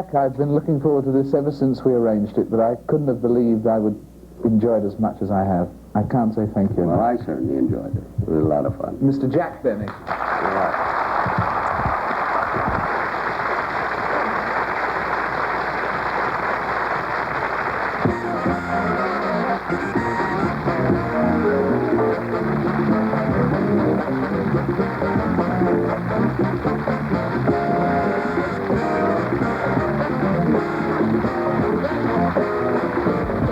Speaker 1: Jack, I've been looking forward to this ever since we arranged it, but I couldn't have believed I would enjoy it as much as I have. I can't say thank you.
Speaker 2: Well, I certainly enjoyed it. It was a lot of fun.
Speaker 1: Mr. Jack Benny.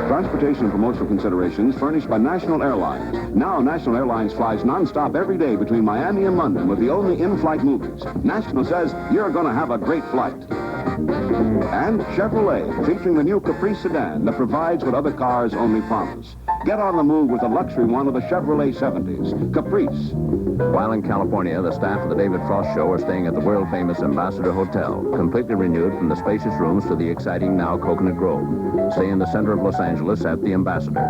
Speaker 3: Transportation and promotional considerations furnished by National Airlines. Now National Airlines flies non-stop every day between Miami and London with the only in-flight movies. National says you're going to have a great flight. And Chevrolet, featuring the new Caprice sedan that provides what other cars only promise. Get on the move with the luxury one of the Chevrolet 70s, Caprice.
Speaker 4: While in California, the staff of the David Frost Show are staying at the world-famous Ambassador Hotel, completely renewed from the spacious rooms to the exciting now Coconut Grove. Stay in the center of Los Angeles at the Ambassador.